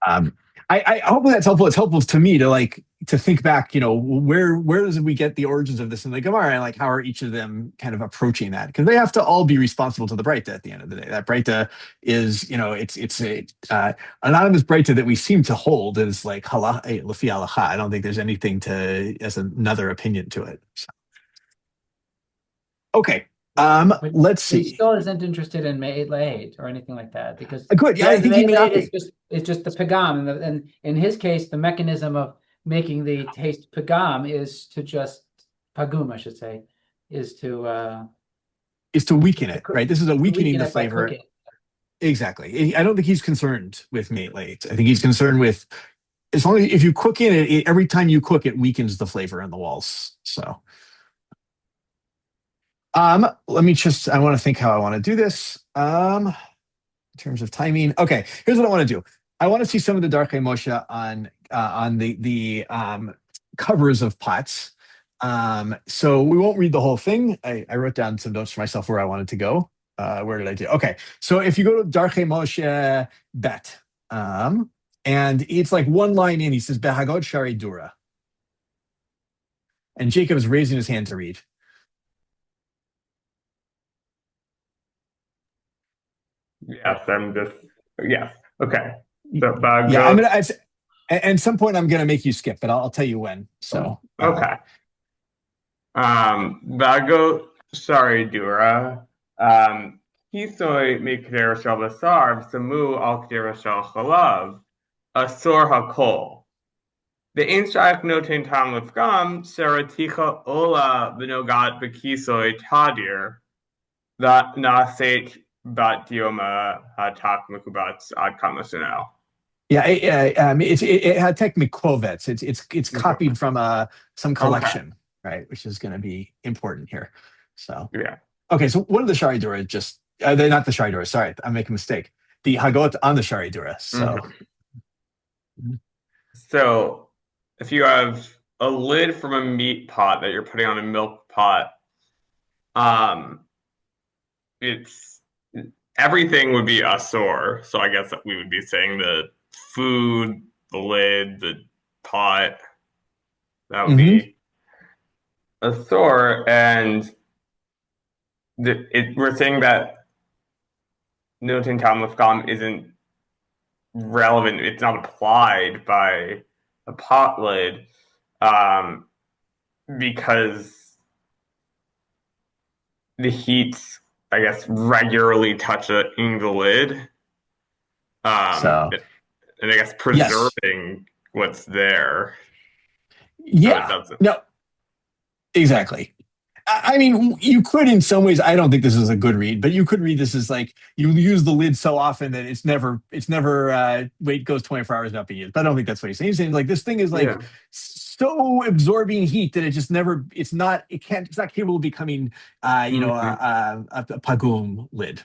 I hope that's helpful. It's helpful to me to think back, where does we get the origins of this in the Gemara, and how are each of them kind of approaching that? Because they have to all be responsible to the Breita at the end of the day. That Breita is, it's a anonymous Breita that we seem to hold as like lefi halacha. I don't think there's anything as another opinion to it. So. Okay. Let's see. He still isn't interested in Me'ed Le'ed or anything like that because good. Yeah, I think he may not be. It's just the pagam, and in his case, the mechanism of making the taste pagam is to just pagum, I should say, is to weaken it, right? This is a weakening the flavor. Exactly. I don't think he's concerned with Me'ed Le'ed. I think he's concerned with as long as if you cook in it, every time you cook, it weakens the flavor in the walls. So. Let me I want to think how I want to do this. In terms of timing. Okay, here's what I want to do. I want to see some of the Darkei Moshe on the covers of pots. So we won't read the whole thing. I wrote down some notes for myself where I wanted to go. Where did I do? Okay, so if you go to Darkei Moshe Bet, and it's like one line in, he says Behagod Shari Dura. And Jacob is raising his hand to read. Yes, okay. So, yeah, I'm gonna. At some point, I'm gonna make you skip, but I'll tell you when. So okay. Vago, sorry, Dura. Kisoy mikder shel basar samu al kdera shel chalav asor hakol. The inshach notain tam lefgam seraticha ola v'nogat b'kisoy tadir that naseit bat dioma hatak mekubatz ad kamasunel. Yeah, it had technikovets. It's copied from some collection, right? Which is going to be important here. So yeah. Okay, so what are the Shari Dura? They're not the Shari Dura. Sorry, I'm making a mistake. The Hagot on the Shari Dura. So if you have a lid from a meat pot that you're putting on a milk pot, it's everything would be asor. So I guess that we would be saying the food, the lid, the pot, that would be asor. And we're saying that Notin Tam Lefgam isn't relevant. It's not applied by a pot lid because the heat's, I guess, regularly touching the lid. And I guess preserving what's there. Yeah. No, exactly. I mean, you could in some ways, I don't think this is a good read, but you could read this as like you use the lid so often that it's never wait goes 24 hours not being used. But I don't think that's what he's saying. He's saying like this thing is like so absorbing heat that it's not capable of becoming a pagum lid.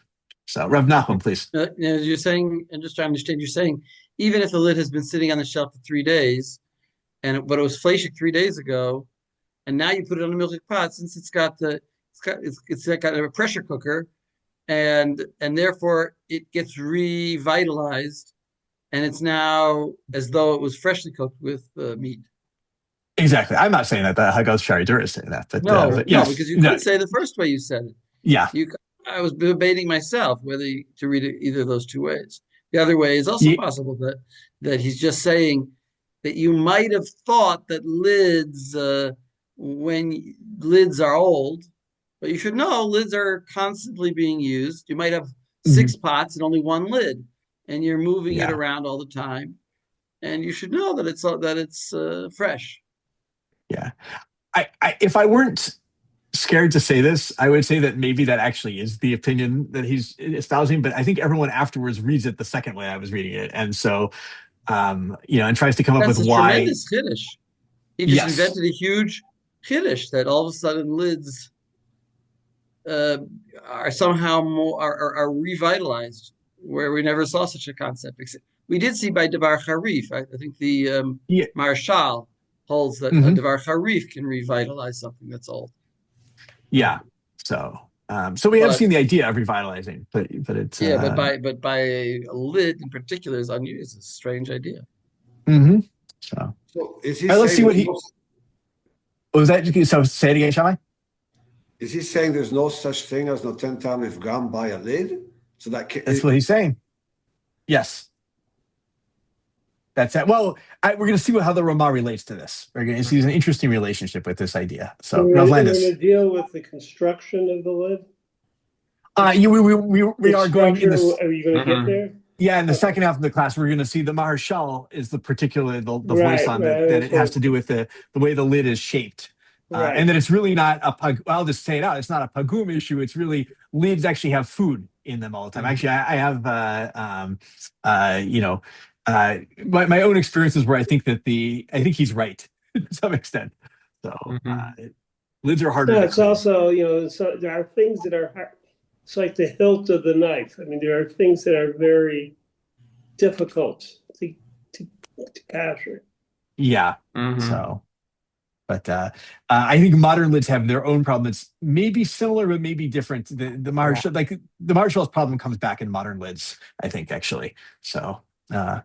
So Rav Nachum, please. As you're saying, and just trying to understand, you're saying even if the lid has been sitting on the shelf for 3 days, but it was fleshik 3 days ago, and now you put it on a milk pot, since it's got a pressure cooker, and therefore it gets revitalized, and it's now as though it was freshly cooked with meat. Exactly. I'm not saying that Haggaz Shari Dura is saying that. But, no, because you could say the first way you said it. Yeah. I was debating myself whether to read it either of those two ways. The other way is also possible that he's just saying that you might have thought that lids, when lids are old, but you should know lids are constantly being used. You might have 6 pots and only 1 lid, and you're moving it around all the time, and you should know that it's fresh. Yeah. If I weren't scared to say this, I would say that maybe that actually is the opinion that he's espousing, but I think everyone afterwards reads it the second way I was reading it. And so, and tries to come up with That's a why. tremendous chiddush. He just Yes. invented a huge chiddush that all of a sudden lids uh, are somehow more are revitalized, where we never saw such a concept. We did see by Devar Harif. I think the Yeah. Marshal holds that Mhm. Devar Harif can revitalize something that's old. Yeah. So we have seen the idea of revitalizing, but it's but by a lid in particular is unusual. It's a strange idea. Mm-hmm. So is he right, let's see saying what he. Was that? So say it again, Shammai. Is he saying there's no such thing as noten tam ifgam by a lid? So that's what he's saying. Yes. That's it. Well, we're going to see how the Ramah relates to this. We're going to see an interesting relationship with this idea. So, we're going to deal with the construction of the lid. We are going in this. Are you going to get there? Yeah, in the second half of the class, we're going to see the Maharshal is the voice on that it has to do with the way the lid is shaped. And that it's really not I'll just say it out. It's not a pagum issue. It's really lids actually have food in them all the time. Actually, I have, my own experiences where I think he's right to some extent. So lids are harder. No, it's also, there are things that are hard. It's like the hilt of the knife. I mean, there are things that are very difficult to capture. Yeah. So. But I think modern lids have their own problem. It's maybe similar, but maybe different. The Marshall's problem comes back in modern lids, I think, actually. So, all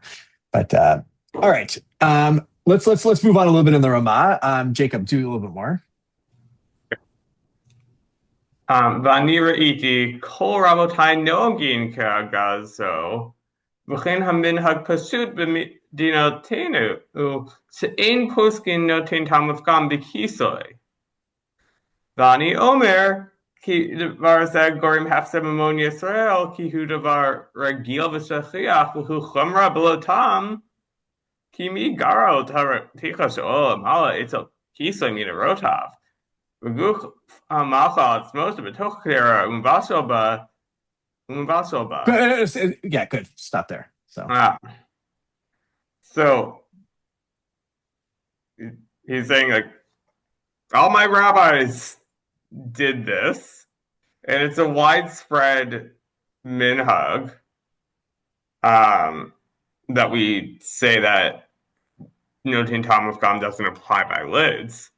right. Let's move on a little bit in the Ramah. Jacob, do a little bit more. ואני ראיתי כל רבותיי נוהגים כהגה זו, וכן המנהג פשוט במדינתנו הוא שאין פוסקין נותן תלמוד גם בכיסוי. ואני אומר כי דבר זה גורם הפסד ממון ישראל, כי הוא דבר רגיל ושכיח והוא חומרה בלא טעם, כי מי גרע את הרתיחה שאולה מעלה אצל כיסוי מן הרותיו. וגוף המאכל עצמו שבתוך קערה ומבשל בה. Yeah, good. Stop there. So he's saying like all my rabbis did this, and it's a widespread minhag that we say that Notin Tom Gam doesn't apply by lids.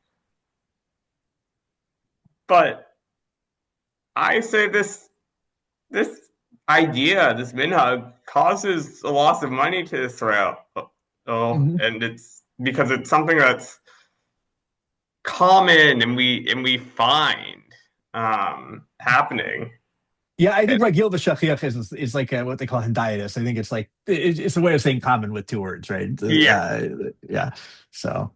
But I say this idea, this minhag, causes a loss of money to Israel. And it's because it's something that's common and we find happening. Yeah, I think Ragil v'Shachiach is like what they call hendiatus. I think it's like it's a way of saying common with two words, right? Yeah. So,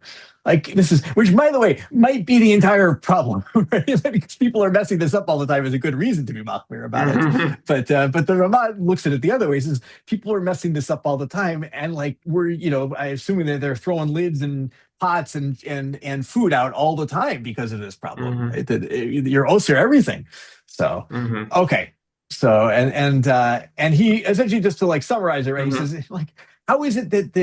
like this is, which by the way might be the entire problem, right? Because people are messing this up all the time is a good reason to be machmir about it. But the Ramah looks at it the other way. Says people are messing this up all the time, and like we're I assuming that they're throwing lids and pots and food out all the time because of this problem. Right? That you're osir everything. So okay, so and he essentially, just to like summarize it, right? He says like, how is it that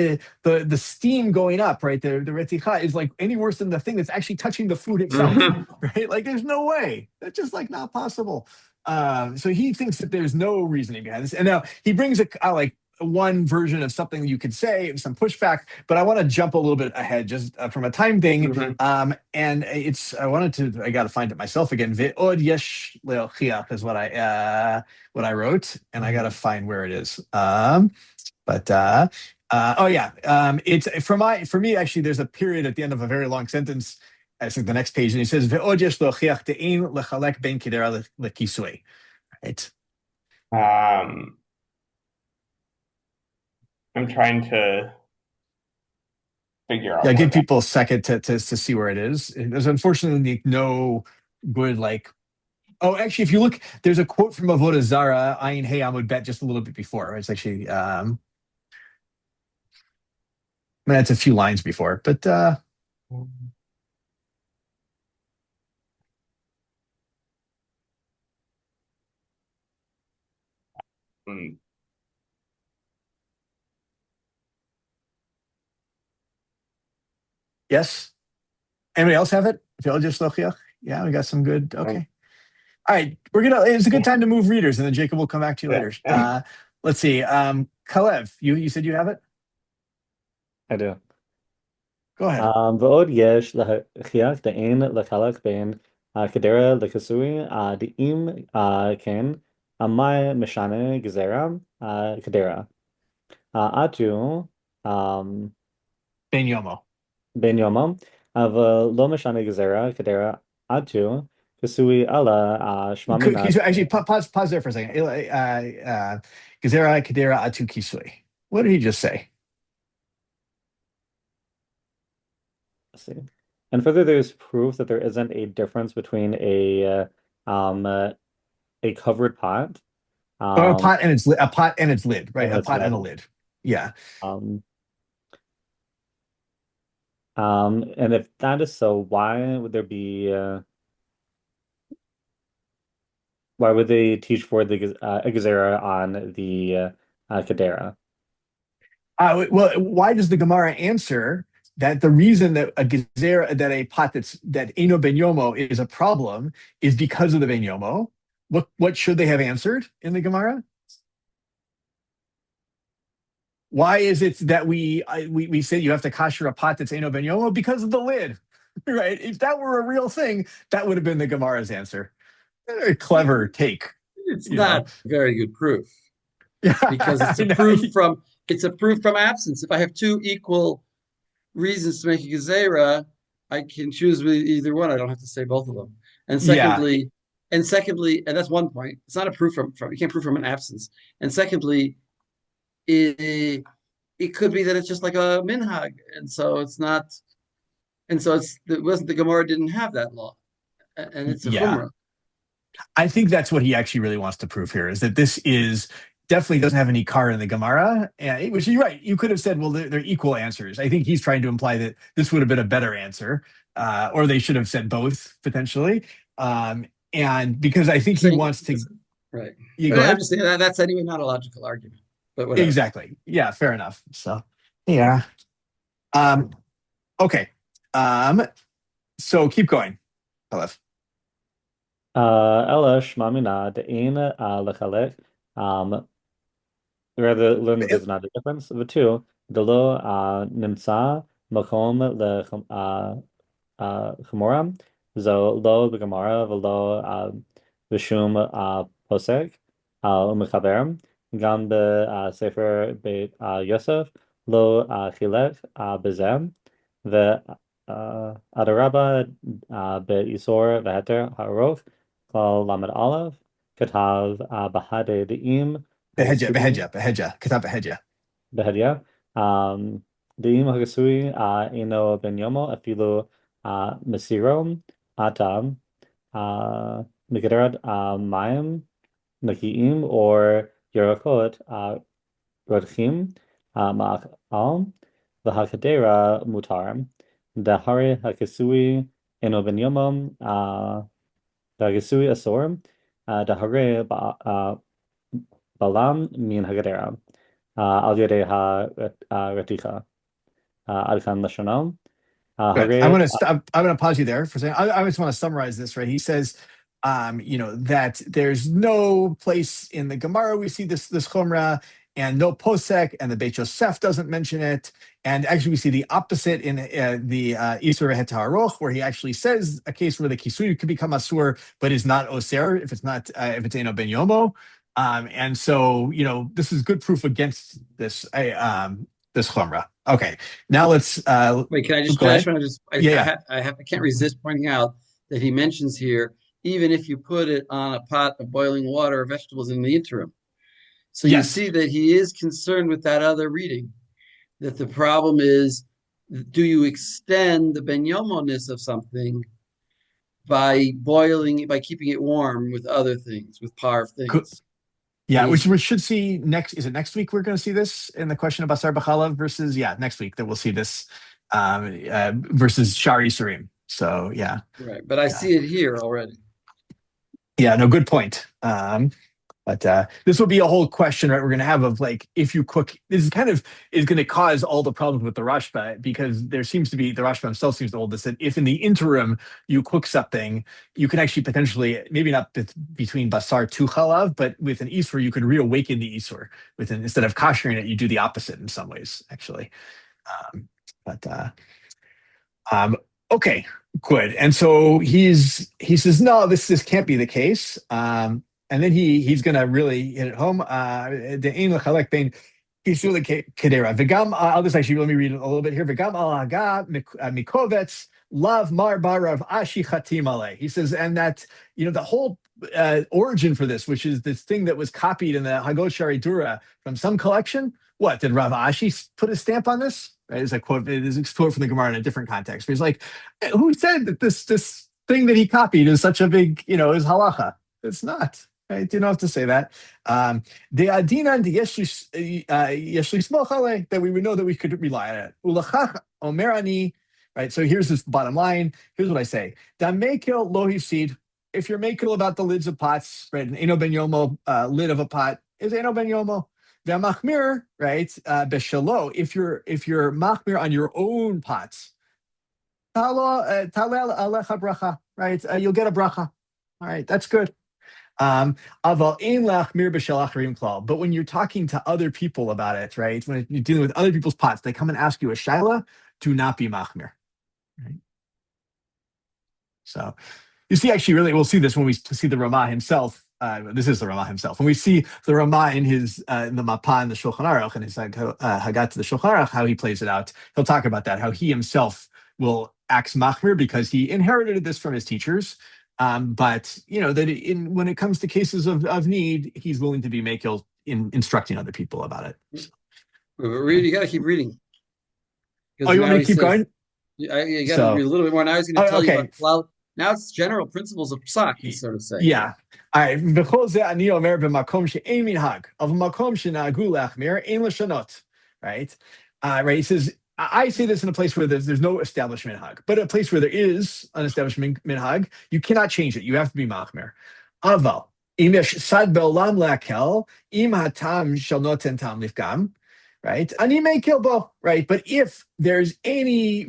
the steam going up, right? The reticha is like any worse than the thing that's actually touching the food itself, right? Like there's no way. That's just like not possible. So he thinks that there's no reasoning behind this, and now he brings like one version of something you could say, some pushback, but I want to jump a little bit ahead just from a time thing. And I got to find it myself again. Ve'od yesh le'ochiach is what I wrote, and I got to find where it is. It's for me actually. There's a period at the end of a very long sentence. I think the next page, and he says ve'od yesh le'ochiach de'in lechalek ben kidera lekisui. Right. I'm trying to figure out. Yeah, give people a second to see where it is. There's unfortunately no good like. Oh, actually, if you look, there's a quote from Avodah Zarah, Ayin Hey Amud Bet, just a little bit before. Right? It's actually, it's a few lines before, but Mm. Yes. Anybody else have it? Yeah, we got some good. Okay. All right. It's a good time to move readers, and then Jacob will come back to you later. Let's see. Kalev, you said you have it? I do. Go ahead. ועוד יש להוכיח דאין לחלק בין קדרה לכיסוי דאם כן מה משנה גזירה קדרה. עטו Ben Yomo. בין יומם, אבל לא משנה גזירה קדרה עטו כיסוי אלא שמע מינה. Actually, pause there for a second. Gazera Kadera Atu Kisui. What did he just say? Let's see. And further, there's proof that there isn't a difference between a covered pot. Or a pot and its lid, right? And A its pot lid. and a lid. Yeah. And if that is so, why would there be why would they teach for the Gezerah on the Kedera? Well, why does the Gemara answer that the reason that a gezerah, that a pot that Eno Ben Yomo is a problem is because of the Ben Yomo? What should they have answered in the Gemara? Why is it that we say you have to kasher a pot that's Eno Ben Yomo? Because of the lid, right? If that were a real thing, that would have been the Gemara's answer. Very clever take. It's not very good proof. Because it's a proof from absence. If I have two equal reasons to make a gezerah, I can choose either one. I don't have to say both of them. And secondly, and that's one point. It's not a proof from you can't prove from an absence. And secondly, it could be that it's just like a minhag, and so it's not. And so it wasn't the Gemara didn't have that law, and it's a chumrah. I think that's what he actually really wants to prove here, is that this is definitely doesn't have any car in the Gemara, which you're right. You could have said, well, they're equal answers. I think he's trying to imply that this would have been a better answer, or they should have said both potentially. And because I think he wants to, right? I'm just saying that's anyway not a logical argument, but whatever. Exactly. Yeah, fair enough. So yeah. Okay. So keep going, Aleph. Ella shma mina de'ein lechalek. Rather, learn that there's not a difference. But two, delo nimtza makom lechamoram zo lo b'gemara v'lo b'shum posek u'mechaberem gam b'sefer beit Yosef lo chilek b'zem ve'adarabba be'isor v'heter ha'aroch klal lamed aleph katav b'hade de'im Behedja. Kitab Behedja. Behedja. De'im hagasui eno ben yomo afilu mesirom atam megedarad mayim nakiim or yerakot rodchim ma'al v'hakadera mutar dahare hakasui eno ben yomom hagasui asor dahare Balam min Hagadera, Al Yodei Ha-Reticha, Adkan Lashonom. I'm gonna pause you there for a second. I just want to summarize this, right? He says, that there's no place in the Gemara we see this chumrah, and no posek, and the Beit Yosef doesn't mention it. And actually, we see the opposite in the Isur Hetaroch, where he actually says a case where the kisui could become asur, but is not oser if it's Eno Ben Yomo. And so, this is good proof against this chumrah. Okay, now let's wait. Can I just? I can't resist pointing out that he mentions here, even if you put it on a pot of boiling water or vegetables in the interim. So you see that he is concerned with that other reading. That the problem is, do you extend the ben yomo-ness of something by keeping it warm with other things, with parv things? Yeah, which we should see next. Is it next week we're going to see this in the question of Basar B'chalav versus, next week that we'll see this versus Shari Surim. So, yeah. Right, but I see it here already. Yeah, no, good point. But this will be a whole question, right? We're going to have of like, if you cook, this is kind of is going to cause all the problems with the Rashba, because there seems to be, the Rashba himself seems to hold this, that if in the interim you cook something, you can actually potentially, maybe not between basar to chalav, but with an isur, you could reawaken the isur. Instead of koshering it, you do the opposite in some ways, actually. Um, but okay, good. And so he says, no, this can't be the case. And then he's gonna really hit it home. The ein lechalek bein kisur kedera. V'gam, I'll just actually let me read it a little bit here. V'gam al haga mikovetz lav mar barav ashi chatim alei. He says, and that the whole origin for this, which is this thing that was copied in the Hagot Shari Dura from some collection. What did Rav Ashi put a stamp on this? Right, it's a quote. It is a quote from the Gemara in a different context. But he's like, who said that this thing that he copied is such a big, is halacha? It's not. Right? You don't have to say that. The adina that we would know that we could rely on it. Ulachach omerani. Right. So here's this bottom line. Here's what I say. Da mekil lo hisid. If you're mekil about the lids of pots, right? An eno ben yomo lid of a pot is eno ben yomo. The machmir, right? Beshalo. If you're machmir on your own pots, talel alecha bracha, right? You'll get a bracha. All right, that's good. Aval ein lachmir b'shel achrim klal. But when you're talking to other people about it, right? When you're dealing with other people's pots, they come and ask you a shaila. Do not be machmir. Right. So you see, actually, really, we'll see this when we see the Ramah himself. This is the Ramah himself. When we see the Ramah in his in the Mapa and the Shulchan Aruch and his Hagat to the Shulchan Aruch, how he plays it out, he'll talk about that. How he himself will axe machmir because he inherited this from his teachers. But that when it comes to cases of need, he's willing to be makil in instructing other people about it. So, you got to keep reading. Oh, you want me to keep going? You got to read a little bit more. Now he's going to tell you about cloud. Now it's general principles of psak, he's sort of saying. Yeah. All right. Right. Right. He says, I say this in a place where there's no established minhag, but a place where there is an established minhag, you cannot change it. You have to be machmir. Aval. Imish sad be'olam lakel, im hatam shall noten tam lifgam. Right, ani may kilbo. Right, but if there's any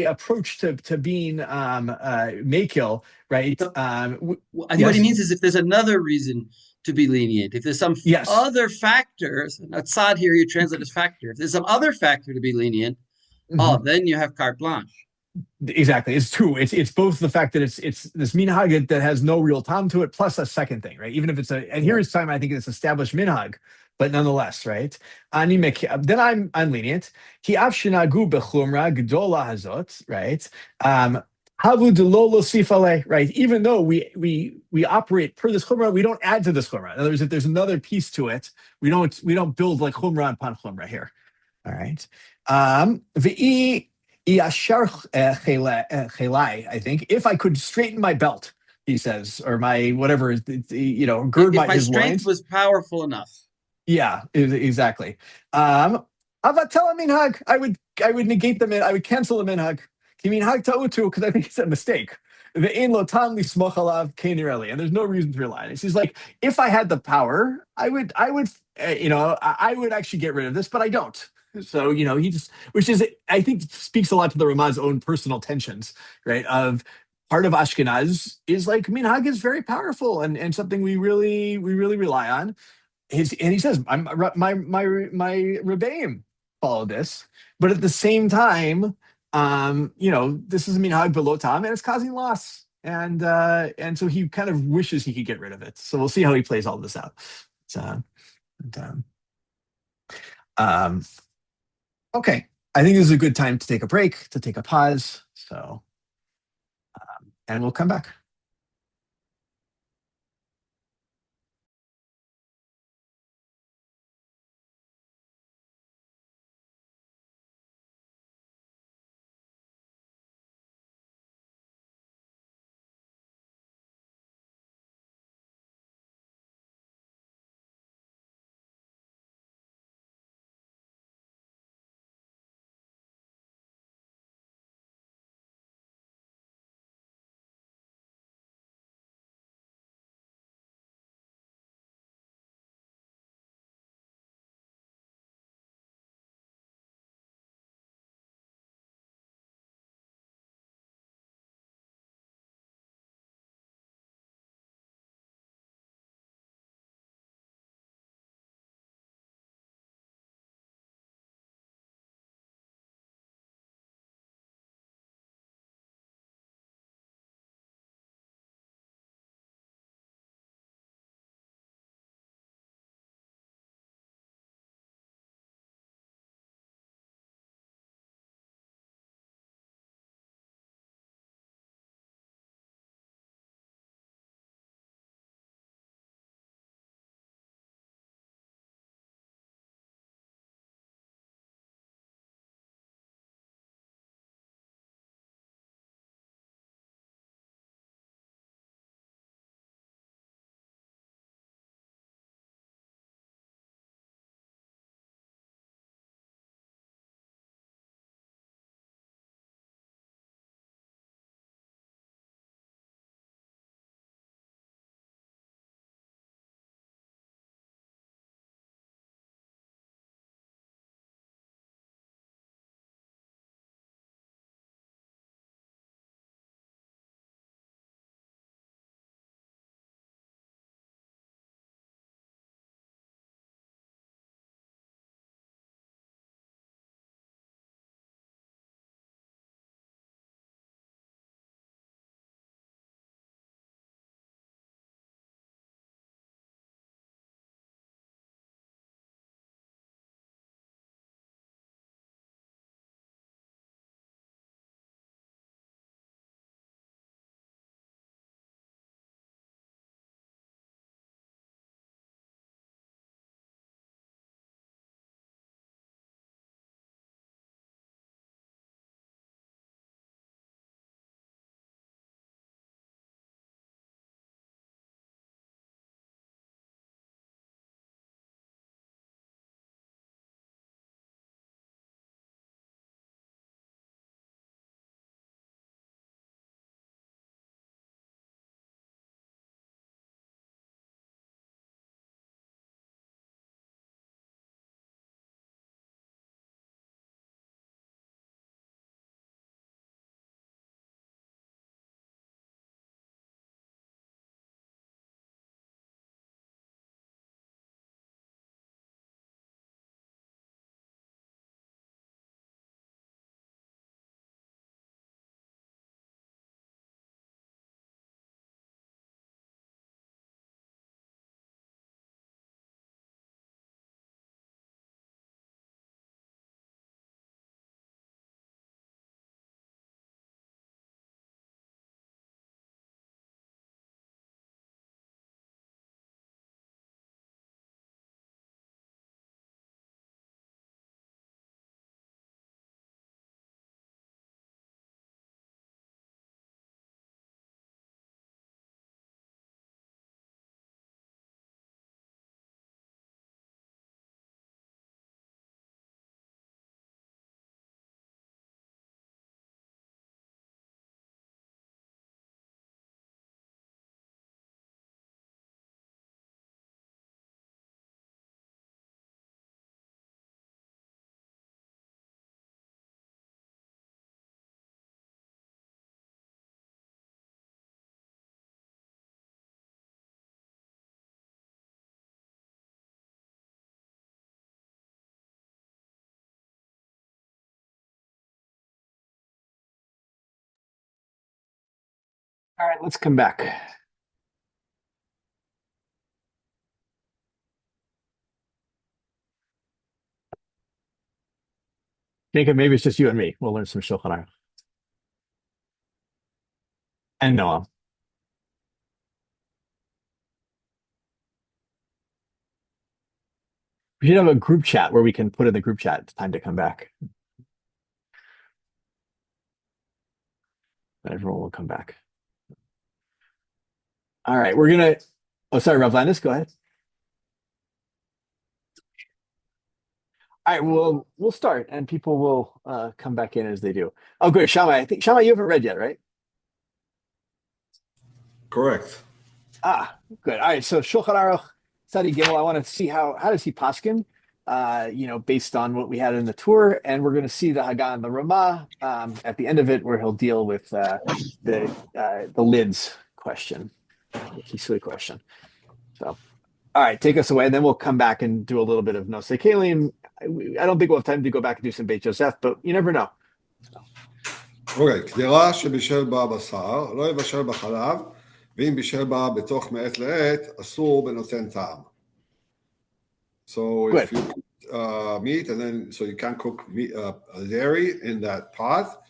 approach to being makil, right? I think what he means is if there's another reason to be lenient, if there's some other factor, not sad here you translate as factor. If there's some other factor to be lenient, then you have carte blanche. Exactly, it's two. It's both the fact that it's this minhag that has no real time to it, plus a second thing, right? Even if it's here is time, I think it's established minhag. But nonetheless, right? Then I'm lenient. Ki avshinagu bechumra gdola hazot, right? Havu delolo sifale, right? Even though we operate per this chumrah, we don't add to this chumrah. In other words, if there's another piece to it, we don't build like chumrah upon chumrah here. All right. V'i yashar chelai. I think if I could straighten my belt, he says, or my whatever, gird if my his strength loins was powerful enough. Yeah, exactly. Avatela minhag. I would negate the min. I would cancel the minhag. Minhag ta'utu because I think it's a mistake. The ein lo tam lismoch alav keinireli, and there's no reason to rely on it. He's like, if I had the power, I would actually get rid of this, but I don't. So he just, which is I think speaks a lot to the Ramah's own personal tensions, right? Of part of Ashkenaz is like minhag is very powerful and something we really rely on. And he says, my Rebbeim follow this, but at the same time, this is a minhag below tam, and it's causing loss, and so he kind of wishes he could get rid of it. So we'll see how he plays all this out. Okay, I think this is a good time to take a break, to take a pause. So, and we'll come back. All right, let's come back. Jacob, maybe it's just you and me. We'll learn some Shulchan Aruch. And Noam. We should have a group chat where we can put in the group chat. It's time to come back. Everyone will come back. All right, we're gonna. Oh, sorry, Rav Landis, go ahead. All right, we'll start, and people will come back in as they do. Oh, good, Shammai. I think Shammai, you haven't read yet, right? Correct. Good. All right, so Shulchan Aruch, Tzadi Gimel. I want to see how does he paskin, based on what we had in the tour, and we're going to see the Haggah and the Ramah at the end of it, where he'll deal with the lids question, the Kisui question. So, all right, take us away, and then we'll come back and do a little bit of Nosei Kalim. I don't think we'll have time to go back and do some Beit Yosef, but you never know. אוקיי, קדירה שבישל בה בשר, לא יבשל בחלב, ואם בישל בה בתוך מעת לעת, אסור בנותן טעם. So if you cook meat, and then so you can't cook meat, dairy in that pot,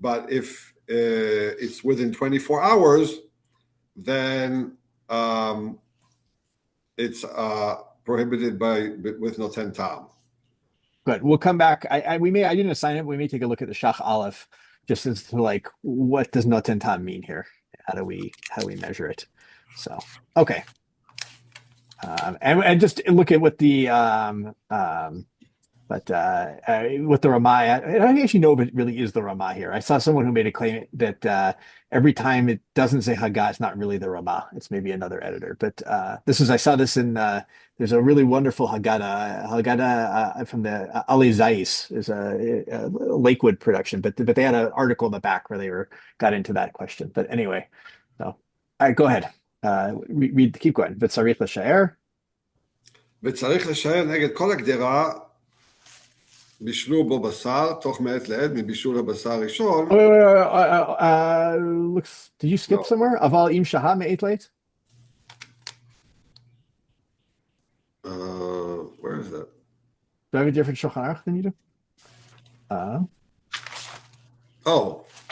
but if it's within 24 hours, then it's prohibited with noten tam. Good. We'll come back. I didn't assign it. We may take a look at the Shach Aleph, just as to like what does noten tam mean here? How do we measure it? So okay. And just look at what the with the Ramah, I don't actually know if it really is the Ramah here. I saw someone who made a claim that every time it doesn't say Haggah, it's not really the Ramah. It's maybe another editor. But I saw this in there's a really wonderful Haggadah from the Ali Zais. Is a Lakewood production, but they had an article in the back where they got into that question. But anyway, so all right, go ahead. Keep going. וצריך לשער. וצריך לשער נגד כל הגדרה בישלו בו בשר תוך מעת לעת מבישול הבשר הראשון. Looks, did you skip somewhere? אבל אם שהה מעת לעת? Where is that? Do I have a different Shulchan Aruch than you do?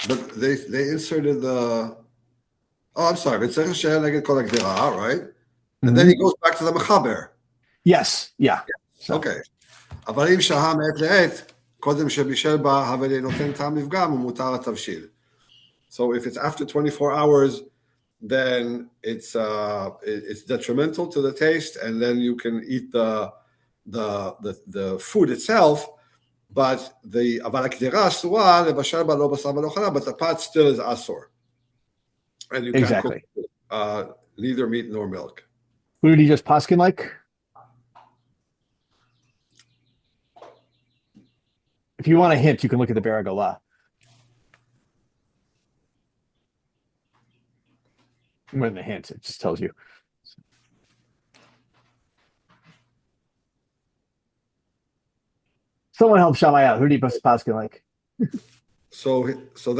But they inserted the. I'm sorry. וצריך לשער נגד כל הגדרה, right? And then he goes back to the mechaber. Yes. Yeah. Okay. אבל אם שהה מעת לעת, קודם שבישל בה, הווה נותן טעם לפגם, ומותר התבשיל. So if it's after 24 hours, then it's detrimental to the taste, and then you can eat the food itself, but אבל הקדירה אסורה לבשל בה לא בשר ולא חלב, but the pot still is asur. And you can't cook neither meat nor milk. Who did he just paskin like? If you want a hint, you can look at the Baragola. More than a hint, it just tells you. Someone help Shammai out. Who did he paskin like? So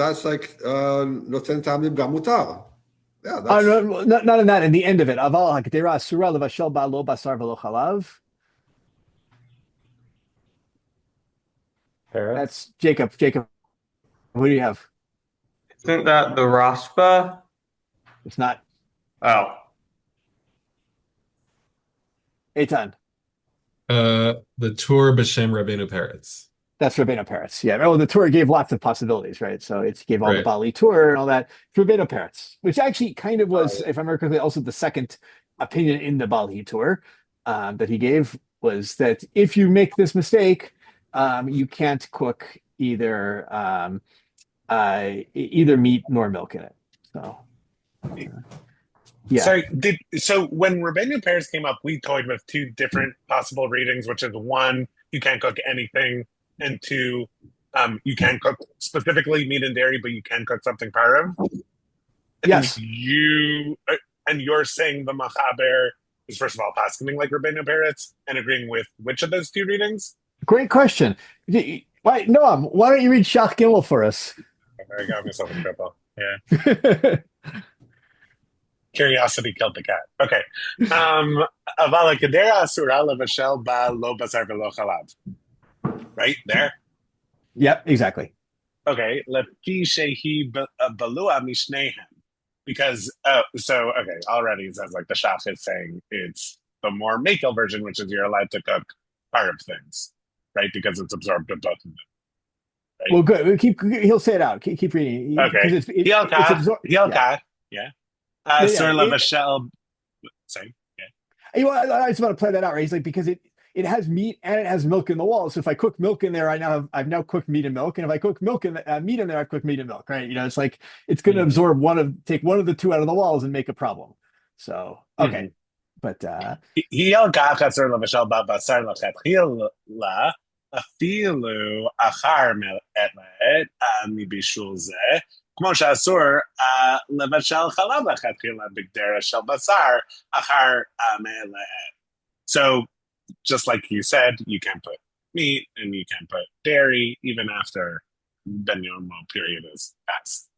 that's like noten tam libgam mutar. Yeah, that's not in that. In the end of it, aval hakdera asura levashel ba lo basar v'lo chalav. That's Jacob. Jacob, what do you have? Isn't that the Raspa? It's not. Oh. Eitan. The tour B'Shem Rabbeinu Peretz. That's Rabbeinu Peretz. Yeah. Oh, the tour gave lots of possibilities, right? So it gave all the Bali tour and all that. It's Rabbeinu Peretz, which actually kind of was, if I remember correctly, also the second opinion in the Bali tour that he gave was that if you make this mistake, you can't cook either meat nor milk in it. So, yeah. So when Rabbeinu Peretz came up, we toyed with two different possible readings, which is one, you can't cook anything, and two, you can cook specifically meat and dairy, but you can cook something parav. Yes. And you're saying the Machaber is first of all paskening like Rabbeinu Peretz and agreeing with which of those two readings? Great question. Noam, why don't you read Shach Gimel for us? I got myself in trouble. Yeah. Curiosity killed the cat. Okay. Avala kedera asura levashel ba lo basar velo chalav. Right there. Yep, exactly. Okay. Lefi shehi balua mishnehem. Because okay, already it says like the shach is saying it's the more makel version, which is you're allowed to cook part of things, right? Because it's absorbed in both of them. Right? Well, good. He'll say it out. Keep reading because Okay. it's absorbed. Yeah. Sur Yeah. Lavashel. Same. Yeah. I just want to play that out, right? He's like, because it has meat and it has milk in the wall. So if I cook milk in there, I've now cooked meat and milk. And if I cook milk and meat in there, I've cooked meat and milk, right? It's like it's going to absorb take one of the two out of the walls and make a problem. So okay, but Hiel gacha sur Lavashel ba basar lachatchila afilu achar me'et mibishul zeh. כמו שאסור לבשל חלב לכתחילה בגדרה של בשר אחר מלאה. So, just like you said, you can put meat and you can put dairy even after Ben Yomo period is passed.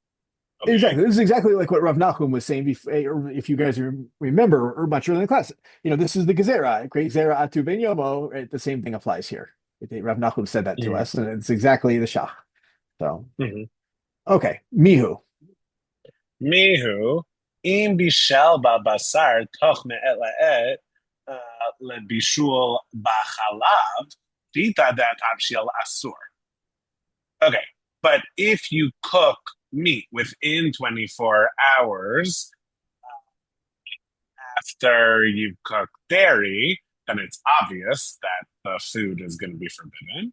Okay. Exactly. This is exactly like what Rav Nachum was saying before, if you guys remember, or much earlier in the class. This is the Gezerah, Gezerah atu ben yomo, right? The same thing applies here. Rav Nachum said that to us, and it's exactly the shach. So, okay, mihu. Mihu, im bishel ba basar toch me'et la'et lebishul b'chalav pita dat avshil asur. Okay, but if you cook meat within 24 hours after you've cooked dairy, then it's obvious that the food is going to be forbidden.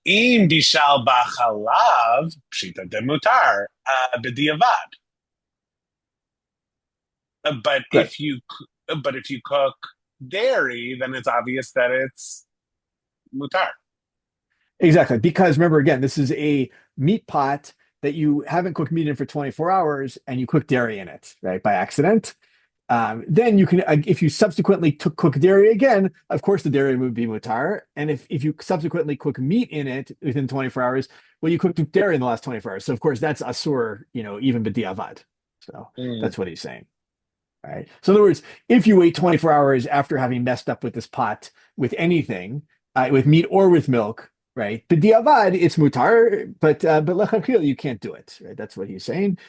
Im bishal b'chalav pshita demutar b'diavad. But if you cook dairy, then it's obvious that it's mutar. Exactly, because remember again, this is a meat pot that you haven't cooked meat in for 24 hours, and you cook dairy in it, right, by accident. Then you can, if you subsequently cook dairy again, of course the dairy would be mutar. And if you subsequently cook meat in it within 24 hours, well, you cooked dairy in the last 24 hours. So of course that's asur, even b'diavad. So that's what he's saying. Right. So in other words, if you wait 24 hours after having messed up with this pot with anything, with meat or with milk, right, b'diavad, it's mutar, but lechatchila you can't do it. Right. That's what he's saying.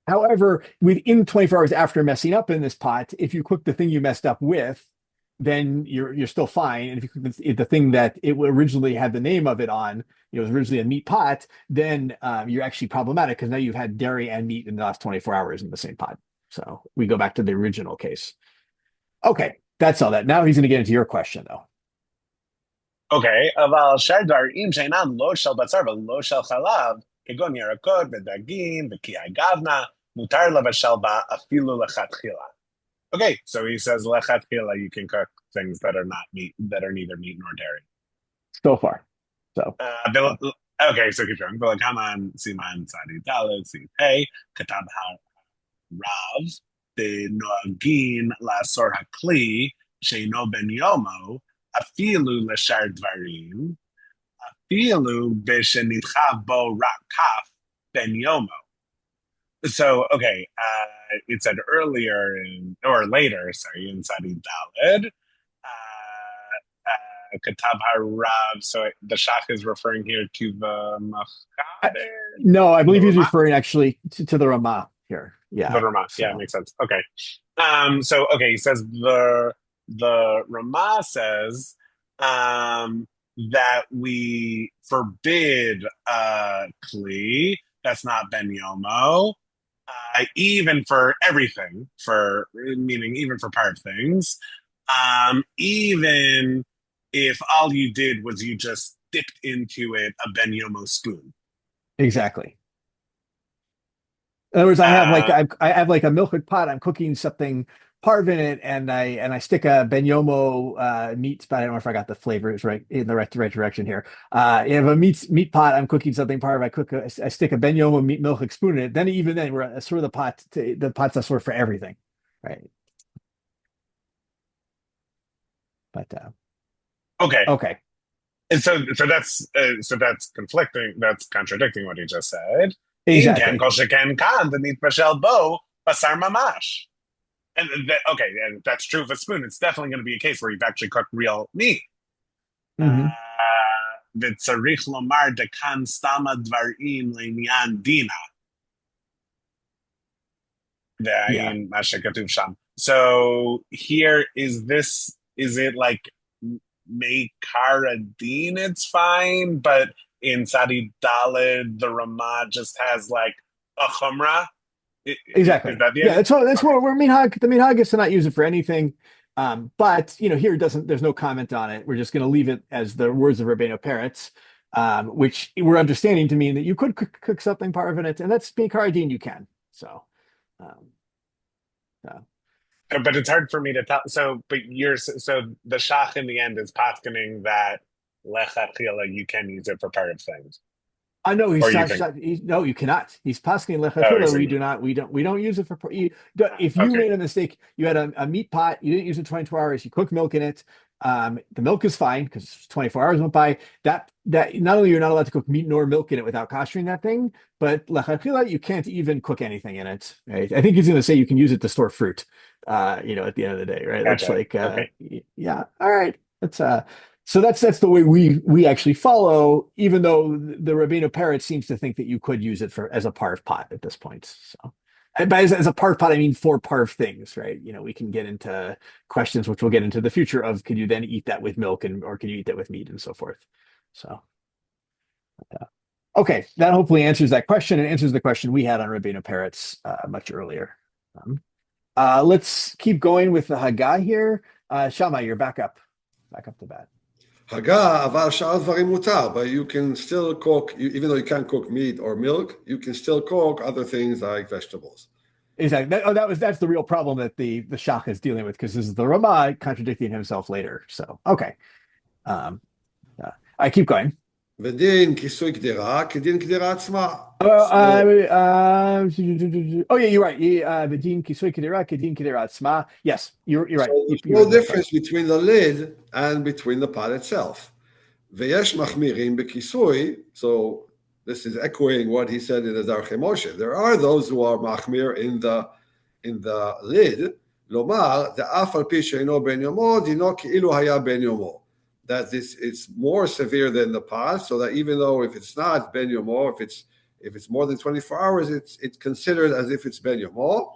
However, within 24 hours after messing up in this pot, if you cook the thing you messed up with, then you're still fine. And if you cook the thing that it originally had the name of it on, it was originally a meat pot, then you're actually problematic because now you've had dairy and meat in the last 24 hours in the same pot. So we go back to the original case. Okay, that's all that. Now he's going to get into your question, though. Okay, aval shardar im sheinan lo shel basar v'lo shel chalav kegon yarakot v'dagim v'kiyai gavna. Mutar lavashel ba afilu lechatchila. Okay, so he says lechatchila you can cook things that are not meat, that are neither meat nor dairy. So far, so okay, so keep going. Bilakaman Siman Sadi Dalet Si Hey Katab Rav the Noagin La Sor Hakli Sheino Ben Yomo Afilu Lashar Dvarim Afilu Bishenitchav Bo Rakaf Ben Yomo. So, okay, it said earlier later, in Sadi Daled, Katab HaRav, so the Shach is referring here to the Machaber? No, I believe he's referring actually to the Ramah here. Yeah. The Ramah, yeah, makes sense. Okay. He says the Ramah says that we forbid Kli, that's not Ben Yomo, even for everything, meaning even for part of things, even if all you did was you just dipped into it a Ben Yomo spoon. Exactly. In other words, I have like a milk pot. I'm cooking something parve in it, and I stick a Ben Yomo meat spot. I don't know if I got the flavors right in the right direction here. You have a meat pot. I'm cooking something parve. I stick a Ben Yomo meat milk spoon in it. Then even then, we're sort of the pot's a sort for everything, right? But okay. And so that's conflicting. That's contradicting what he just said. Exactly. Okay, and that's true of a spoon. It's definitely going to be a case where you've actually cooked real meat. וצריך לומר דכאן סתם הדברים לעניין דינה. והאין מה שכתוב שם. So here is it like Mekaradin, it's fine, but in Sadi Dalid, the Ramah just has like a chumrah. Exactly. That's what we're minhag. The minhag is to not use it for anything. But here there's no comment on it. We're just going to leave it as the words of Rabbeinu Peretz, which we're understanding to mean that you could cook something part of it, and that's Mekaradin, you can. So. But it's hard for me to tell. So the shach in the end is paskening that lechatchila you can use it for part of things. I know no, you cannot. He's paskening lechatchila. We don't use it for. If you made a mistake, you had a meat pot, you didn't use it 24 hours. You cooked milk in it. The milk is fine because 24 hours went by. That not only you're not allowed to cook meat nor milk in it without koshering that thing, but lechatchila you can't even cook anything in it. Right? I think he's going to say you can use it to store fruit. At the end of the day, right? That's yeah. All right. So that's the way we actually follow. Even though the Rabbeinu Peretz seems to think that you could use it as a parv pot at this point. So. By as a parv pot, I mean for parv things, right? We can get into questions, which we'll get into the future of, could you then eat that with milk or can you eat that with meat and so forth? So, okay, that hopefully answers that question and answers the question we had on Rabbeinu Peretz much earlier. Let's keep going with the Haggah here. Shammai, you're back up to bat. Haggah, aval sha'al dvarim mutar, but you can still cook, even though you can't cook meat or milk, you can still cook other things like vegetables. Exactly. That's the real problem that the shach is dealing with, because this is the Ramah contradicting himself later. So okay, I keep going. V'din kisui kdera, kedin kdera atzma. Oh yeah, you're right. V'din kisui kdera, kedin kdera atzma. Yes, you're right. So there's no difference between the lid and between the pot itself. V'yesh machmirim bekisui. So this is echoing what he said in the Darchei Moshe. There are those who are machmir in the lid. Lomar de'af al pi she'ino ben yomo dino ki'ilu haya ben yomo. That it's more severe than the pot, so that even though if it's not ben yomo, if it's more than 24 hours, it's considered as if it's ben yomo.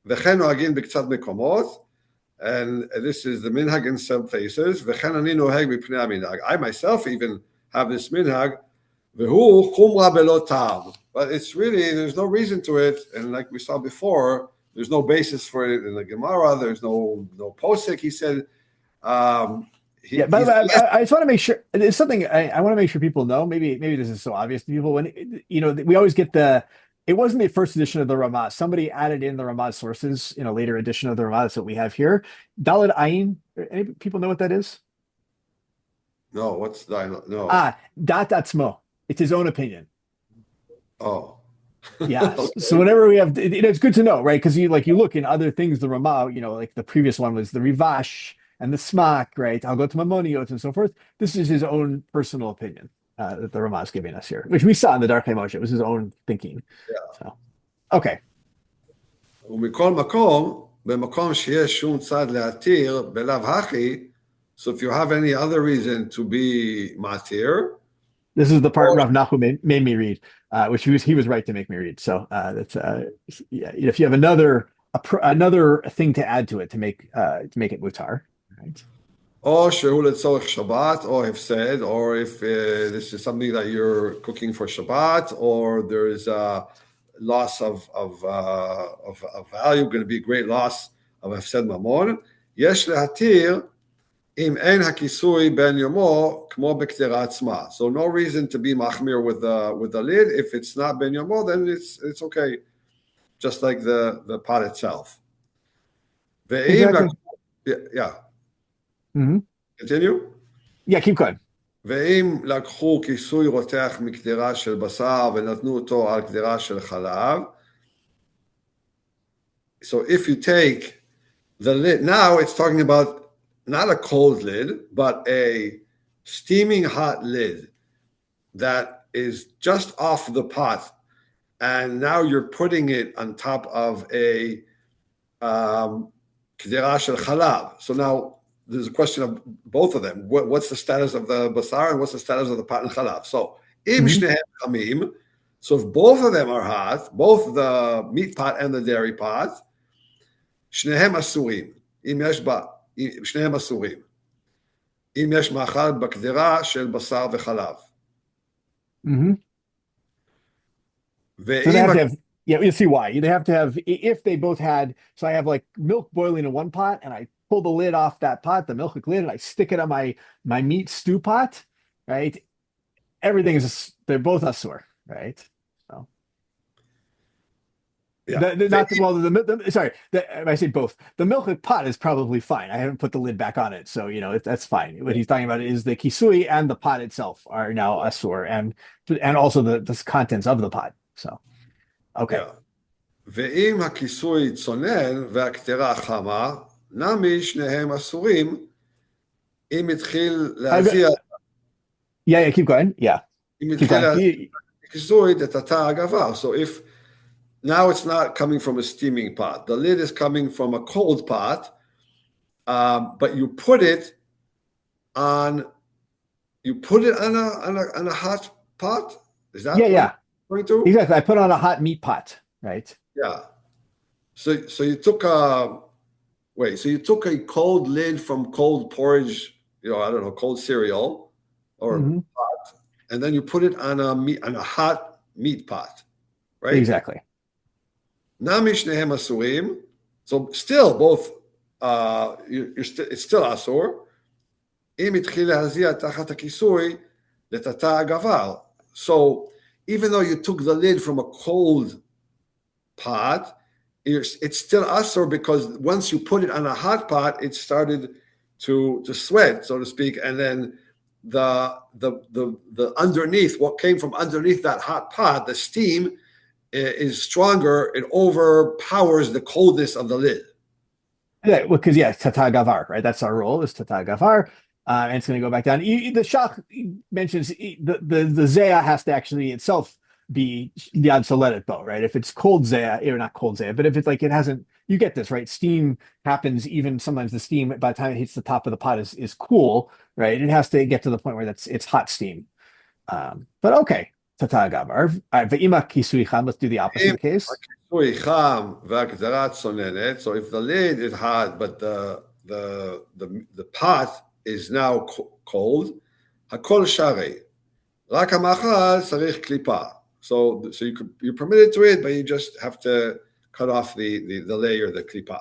V'chen nohagin b'ktzat mekomot, and this is the minhag in some places. V'chen ani noheg mipnei minhag. I myself even have this minhag. V'hu chumra belo tam, but it's really there's no reason to it, and like we saw before, there's no basis for it in the Gemara. There's no posek. He said. But I just want to make sure it's something I want to make sure people know. Maybe this is so obvious to people. When we always get it wasn't the first edition of the Ramah. Somebody added in the Ramah sources in a later edition of the Ramah. That's what we have here. Daled Ayin. Any people know what that is? No, what's that? No. Dat atzmo. It's his own opinion. Oh. Yeah. Okay. So whenever we have, it's good to know, right? Because you look in other things, the Ramah, like the previous one was the Rivash and the Smak, right? I'll go to Maimoniot and so forth. This is his own personal opinion that the Ramah is giving us here, which we saw in the Darchei Moshe. It was his own thinking. Yeah. So, okay. So if you have any other reason to be matir, this is the part Rav Nachum made me read, which he was right to make me read. So that's if you have another thing to add to it to make it mutar. Right. Or shehu letzorech Shabbat, or hefsed, or if this is something that you're cooking for Shabbat, or there is a loss of value, going to be a great loss of hefsed mamon. Yesh lehatir im en hakisui ben yomo kmo b'ktera atzma. So no reason to be machmir with the lid. If it's not ben yomo, then it's okay, just like the pot itself. Exactly. Yeah. Mm-hmm. Continue? Yeah, keep going. ואם לקחו כיסוי רותח מקדרה של בשר ונתנו אותו על קדרה של חלב, so if you take the lid, now it's talking about not a cold lid, but a steaming hot lid that is just off the pot, and now you're putting it on top of a k'derah shel chalav. So now there's a question of both of them. What's the status of the basar and what's the status of the pat and chalav? So im shnehem chamim. So if both of them are hot, both the meat pot and the dairy pot, shnehem asurim. Im yesh ba shnehem asurim. Im yesh machal b'k'derah shel basar v'chalav. So they have to have, you see why. They have to have, if they both had, so I have like milk boiling in one pot and I pull the lid off that pot, the milk lid, and I stick it on my meat stew pot, right? Everything is, they're both asur, right? So. Yeah. I say both. The milk pot is probably fine. I haven't put the lid back on it, so that's fine. What he's talking about is the kisui and the pot itself are now asur, and also the contents of the pot. So, okay. ואם הכיסוי צונן והקטרה חמה, נמי שניהם אסורים, אם התחיל להזיע... Yeah, keep going. Yeah. אם התחיל להזיע הכיסוי דתתה הגבר. So if now it's not coming from a steaming pot, the lid is coming from a cold pot, but you put it on a hot pot. Is that to? Exactly. I put on a hot meat pot, right? Yeah. So you took a cold lid from cold porridge, I don't know, cold cereal or pot, and then you put it on a hot meat pot, right? Exactly. Nami shnehem asurim. So still both it's still asur. Im itchil lahazia tachat hakisui letata agavar. So even though you took the lid from a cold pot, it's still asur because once you put it on a hot pot, it started to sweat, so to speak, and then the underneath, what came from underneath that hot pot, the steam is stronger. It overpowers the coldness of the lid. Yeah, because tata gavar, right? That's our rule, is tata gavar. And it's going to go back down. The Shach mentions the Deah has to actually itself be yad soledet bo, right? If it's cold Deah, or not cold Deah, but if it's like it hasn't, you get this, right? Steam happens, even sometimes the steam by the time it hits the top of the pot is cool, right? It has to get to the point where it's hot steam. But okay, tata gavar. Ve'ima kisui cham, let's do the opposite case. Kisui cham v'akdarat sonenet. So if the lid is hot, but the pot is now cold, hakol sharei. Rak hamachal tzarich klipa. So you're permitted to it, but you just have to cut off the layer, the klipa.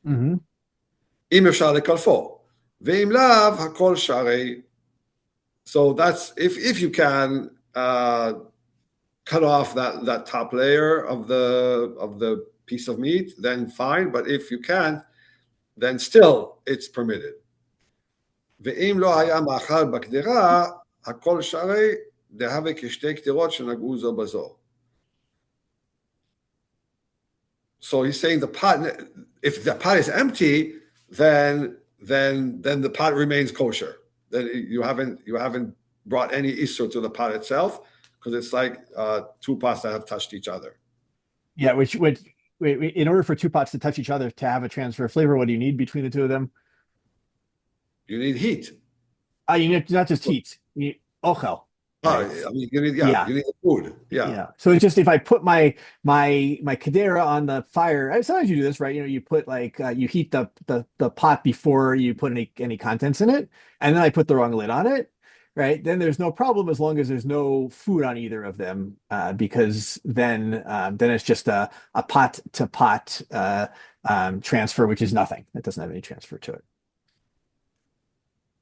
Im efshar lekalfo. Ve'im lav hakol sharei. So that's if you can cut off that top layer of the piece of meat, then fine. But if you can't, then still it's permitted. ואם לא היה מאכל בקדרה, הכל שרי דהווה כשתי קדרות שנגעו זו בזו. So he's saying the pot, if the pot is empty, then the pot remains kosher. Then you haven't brought any issur to the pot itself, because it's like two pots that have touched each other. Yeah, which in order for two pots to touch each other to have a transfer of flavor, what do you need between the two of them? You need heat. You need not just heat. You need ochel. I mean, you need the food. Yeah. So it's just if I put my kedera on the fire. Sometimes you do this, right? You put you heat the pot before you put any contents in it, and then I put the wrong lid on it, right? Then there's no problem as long as there's no food on either of them, because then it's just a pot to pot transfer, which is nothing. It doesn't have any transfer to it.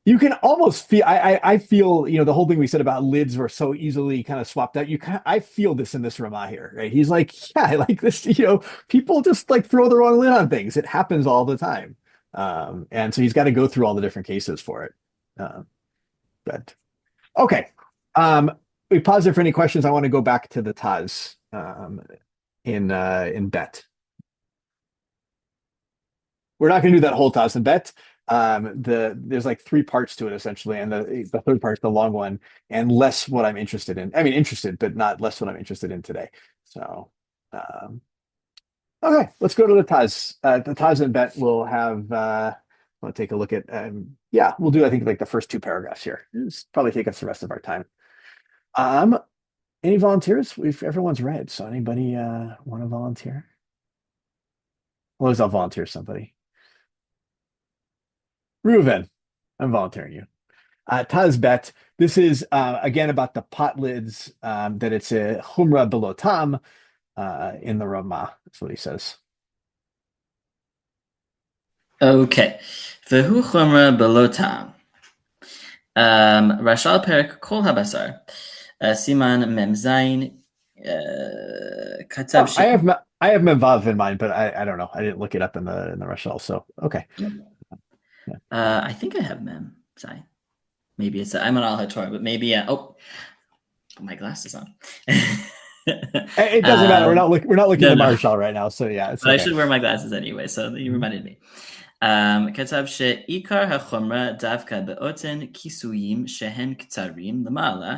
You can almost feel. I feel the whole thing we said about lids were so easily kind of swapped out. I feel this in this Ramah here, right? He's like, yeah, I like this. People just like throw the wrong lid on things. It happens all the time, and so he's got to go through all the different cases for it. But okay, we pause there for any questions. I want to go back to the Taz in Bet. We're not going to do that whole Taz in Bet. There's like three parts to it essentially, and the third part's the long one, and less what I'm interested in. I mean, interested, but not less what I'm interested in today. So, okay, let's go to the Taz. The Taz and Bet will have. I'll take a look at. Yeah, we'll do. I think like the first two paragraphs here. It's probably take us the rest of our time. Any volunteers? Everyone's read. So anybody want to volunteer? Well, I'll volunteer somebody. Reuven, I'm volunteering you. Taz Bet. This is again about the pot lids. That it's a chumrah belotam in the Ramah. That's what he says. Okay. Vehu chumrah belotam. Rashal perik kol habasar. Siman memzain. Katav. I have Memvav in mind, but I don't know. I didn't look it up in the Rashal. So okay. I think I have Mem. Sorry. Maybe it's I'm an Al HaTorah, but maybe my glasses on. It doesn't matter. We're not looking at the Marshall right now. So yeah, but okay. I should wear my glasses anyway. So you reminded me. כתב שעיקר החומרה דווקא באותן כיסויים שהן קצרים למעלה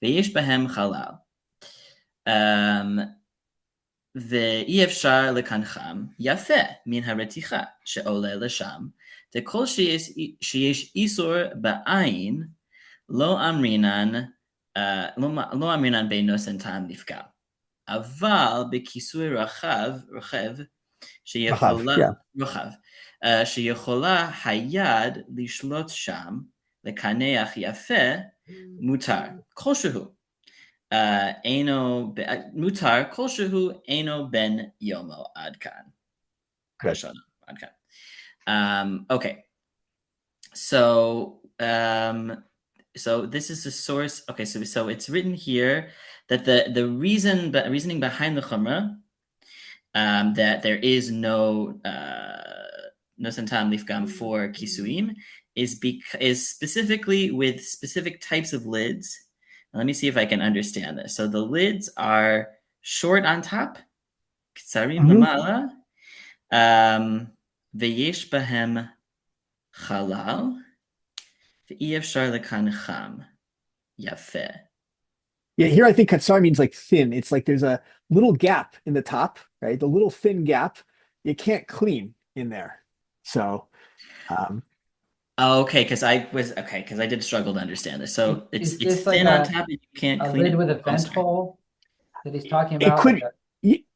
ויש בהם חלל. ואי אפשר לקנחם יפה מן הרתיחה שעולה לשם, דכל שיש איסור בעין לא אמרינן בנושן טעם נפגע. אבל בכיסוי רחב שיכולה היד לשלוט שם, לקנח יפה, מותר כלשהו. מותר כלשהו אינו בן יומו עד כאן. Okay. So this is the source. Okay, so it's written here that the reasoning behind the chumrah, that there is no santam lifgam for kisuim is specifically with specific types of lids. Let me see if I can understand this. So the lids are short on top, ksarim lamala, veyesh bahem chalal, ve'ev shar lekancham yafeh. Yeah, here I think katsar means like thin. It's like there's a little gap in the top, right? The little thin gap. You can't clean in there. So, okay, because I did struggle to understand this. So it's thin on top, and you can't clean it with a vent hole that he's talking about. It could,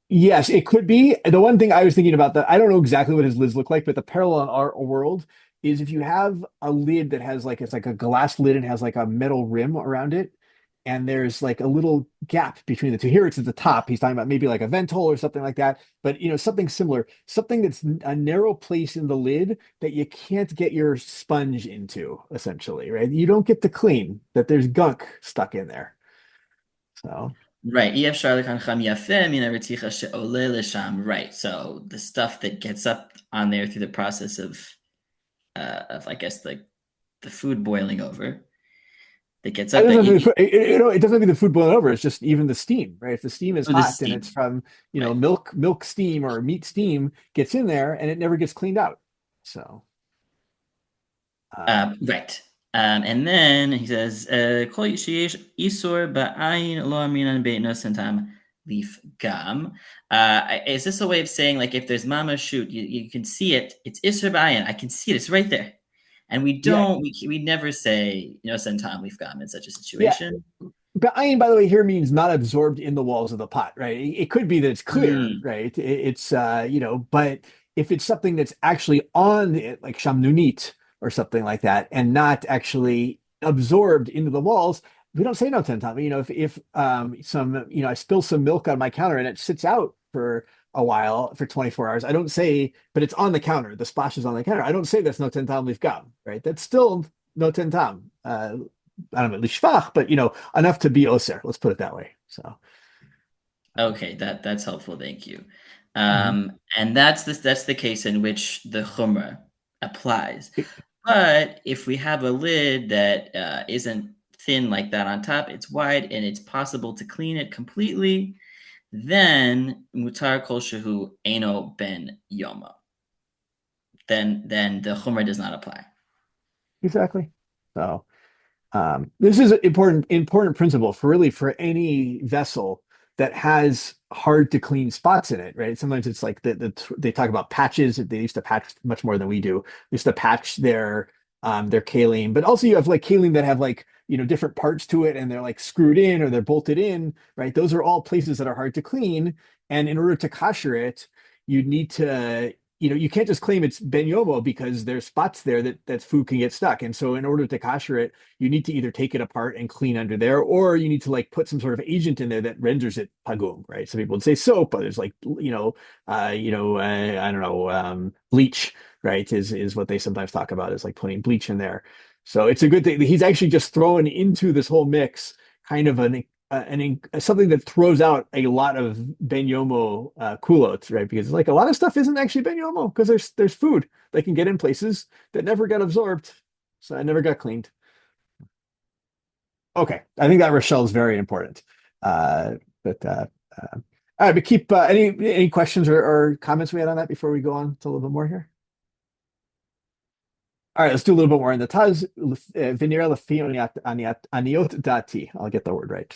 yes, it could be. The one thing I was thinking about that I don't know exactly what his lids look like, but the parallel in our world is if you have a lid that has like it's like a glass lid and has like a metal rim around it, and there's like a little gap between the two. Here it's at the top. He's talking about maybe like a vent hole or something like that. But something similar, something that's a narrow place in the lid that you can't get your sponge into, essentially, right? You don't get to clean, that there's gunk stuck in there. So right. Right. So the stuff that gets up on there through the process of I guess like the food boiling over. It gets up. It doesn't mean the food boiling over. It's just even the steam, right? If the steam is hot and it's from right. milk steam or meat steam gets in there and it never gets cleaned out. So right. And then he says, isur ba'ayin lo aminan be'no sentam leaf gam. Is this a way of saying like if there's mama shoot, you can see it. It's isur ba'ayin. I can see it. It's right there. And we don't, we never say, sentam leaf gam in such a situation. Yeah. But ayin, by the way, here means not absorbed in the walls of the pot, right? It could be that it's clear, right? It's, but if it's something that's actually on it, like shamnunit or something like that, and not actually absorbed into the walls, we don't say no tentam. If I spill some milk on my counter and it sits out for a while, for 24 hours, I don't say, but it's on the counter, the splash is on the counter, I don't say that's no tentam leaf gam, right? That's still no tentam. I don't know, lishvach, but enough to be oser. Let's put it that way. So, okay, that's helpful. Thank you. And that's the case in which the chumrah applies. But if we have a lid that isn't thin like that on top, it's wide and it's possible to clean it completely, then mutar kol shehu eno ben yoma. Then the chumrah does not apply. Exactly. So this is an important principle for any vessel that has hard to clean spots in it, right? Sometimes it's like they talk about patches. They used to patch much more than we do. They used to patch their kalim, but also you have like kalim that have like, different parts to it and they're like screwed in or they're bolted in, right? Those are all places that are hard to clean. And in order to kosher it, you need to, you can't just claim it's ben yomo because there's spots there that food can get stuck. And so in order to kosher it, you need to either take it apart and clean under there, or you need to like put some sort of agent in there that renders it pagum, right? Some people would say soap, others like, I don't know, bleach, right? Is what they sometimes talk about, is like putting bleach in there. So it's a good thing. He's actually just throwing into this whole mix kind of something that throws out a lot of ben yomo culottes, right? Because like a lot of stuff isn't actually ben yomo because there's food that can get in places that never got absorbed, so it never got cleaned. Okay, I think that Rochelle is very important. All right, but keep any questions or comments we had on that before we go on to a little bit more here. All right, let's do a little bit more in the Taz. V'nireh lefi aniot dati. I'll get the word right.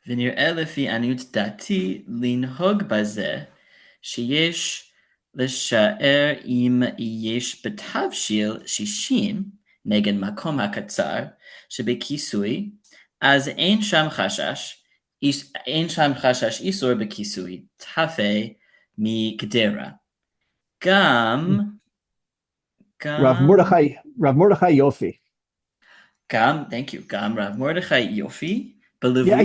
V'nireh lefi aniot dati linhog bazeh sheyesh l'sha'er im yesh betavshil shishim neged makom hakatzar shebekisui az ein sham chashash isur bekisui tafe mi kedera gam. Rav Mordechai Yofi. Gam, thank you. Gam Rav Mordechai Yofi. Yeah,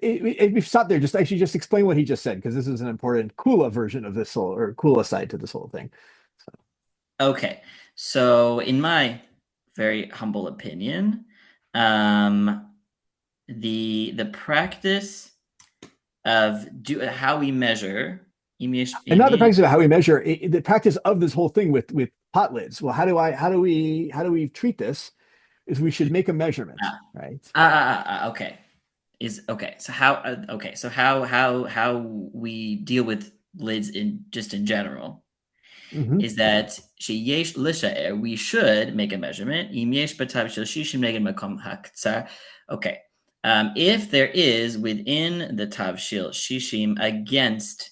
if we stop there, just explain what he just said, because this is an important Kula version of this whole, or Kula side to this whole thing. Okay, so in my very humble opinion, the practice of how we measure. And not the practice of how we measure, the practice of this whole thing with pot lids. Well, how do we treat this? Is we should make a measurement, right? Okay. So how we deal with lids in general is that we should make a measurement. Okay. If there is within the tavshil shishim against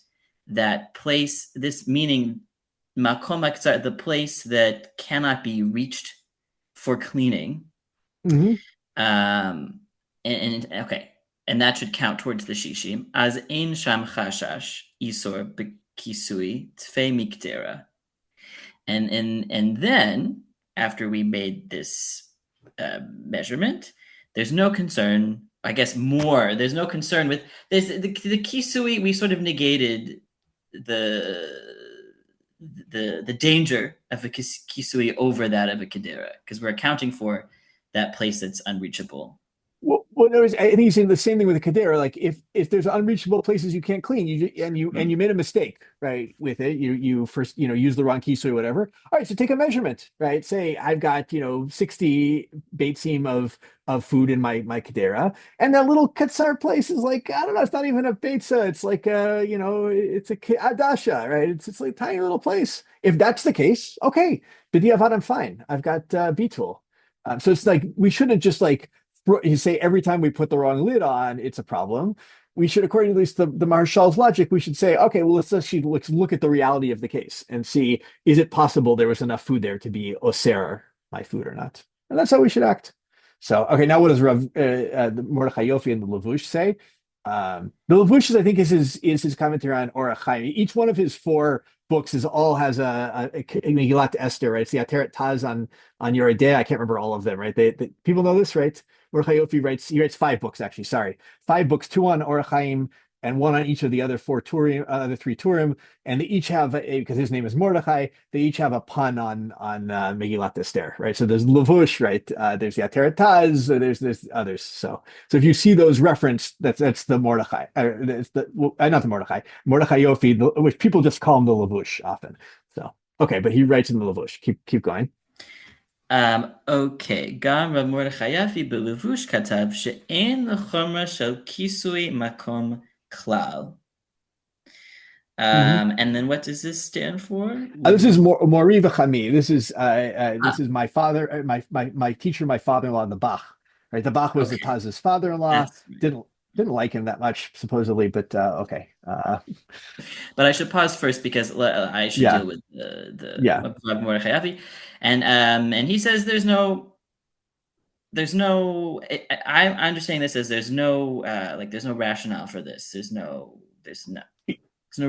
that place, this meaning makom haktsar, the place that cannot be reached for cleaning, and that should count towards the shishim. As ein sham chashash isor bekisui tfei miktera, and then after we made this measurement, there's no concern. I guess there's no concern with this. The kisui, we sort of negated the danger of a kisui over that of a kedera, because we're accounting for that place that's unreachable. Well, I think he's saying the same thing with the kedera. Like if there's unreachable places you can't clean, you made a mistake, right? With it, you first use the wrong kisui or whatever. All right, so take a measurement, right? Say I've got 60 beitsim of food in my kedera, and that little katsar place is like, I don't know, it's not even a beitza, it's like it's a adasha, right? It's like a tiny little place. If that's the case, okay, b'diavad I'm fine. I've got bitul. So it's like we shouldn't just like you say every time we put the wrong lid on, it's a problem. We should, according to at least the Maharshal's logic, we should say, okay, well, let's look at the reality of the case and see, is it possible there was enough food there to be oser my food or not? And that's how we should act. So, okay, now what does the Mordechai Yofi and the Lavush say? The Lavush, I think, is his commentary on Orach Chaim. Each one of his 4 books has a Megillat Esther, right? It's the Ateret Taz on Yoreh. I can't remember all of them, right? They people know this, right? Mordechai Yofi writes 5 books, actually. Sorry, 5 books, 2 on Orach Chaim and 1 on each of the other 3 Turim, and they each have because his name is Mordechai. They each have a pun on Megillat Esther, right? So there's Lavush, right? There's the Ateret Taz. There's others. So if you see those referenced, that's the Mordechai. It's not the Mordechai Yofi, which people just call him the Lavush often. So okay, but he writes in the Lavush. Keep going. Okay, Gam Rav Mordechai Yofi b'levush katav she'en l'chomra shel kisui makom klal. And then what does this stand for? This is Mori v'chami. This is my father, my teacher, my father-in-law, the Bach. Right, the Bach was the Taz's father-in-law. Right. didn't like him that much, supposedly, but okay. But I should pause first because I should Yeah. deal with the Yeah. Mordechai Avi. And he says I understand this as there's no rationale for this. There's no reason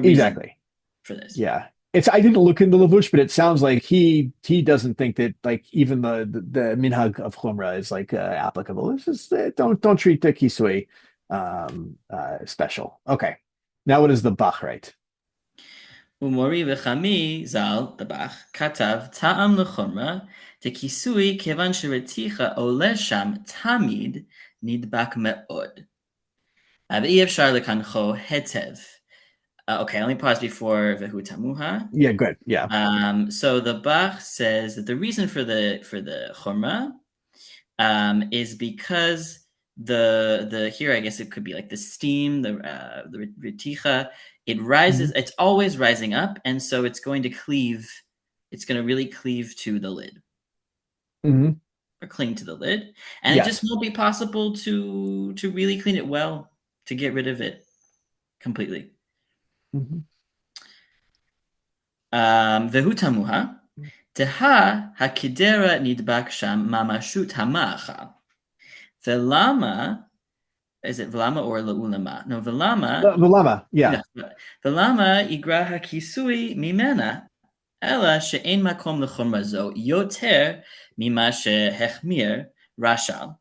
Exactly. for this. Yeah. I didn't look into Lavush, but it sounds like he doesn't think that like even the minhag of Chumrah is like applicable. It's just don't treat the Kisui special. Okay. Now what is the Bach right? Umori v'chami zal the Bach katav ta'am lechumra dekisui kevan shereticha ole sham tamid nidbak me'od. Ve'i efshar lekancho hetev. Okay, let me pause before Vehu Tamuha. Yeah, good. Yeah. So the Bach says that the reason for the chumrah is because the here I guess it could be like the steam, the reticha, it rises. Mm-hmm. It's always rising up, and so it's going to cleave. It's going to really cleave to the lid, Mm-hmm. or cling to the lid, and Yes. it just won't be possible to really clean it well, to get rid of it completely. Mm-hmm. Vehu tamuha, Deah hakidera nidbak sham mamashut hamacha. Velama, is it velama or laulama? No, velama. Velama, yeah. Velama igra hakisui mimena. Ela she'en makom lechumra zo yoter mima shehechmir rashal.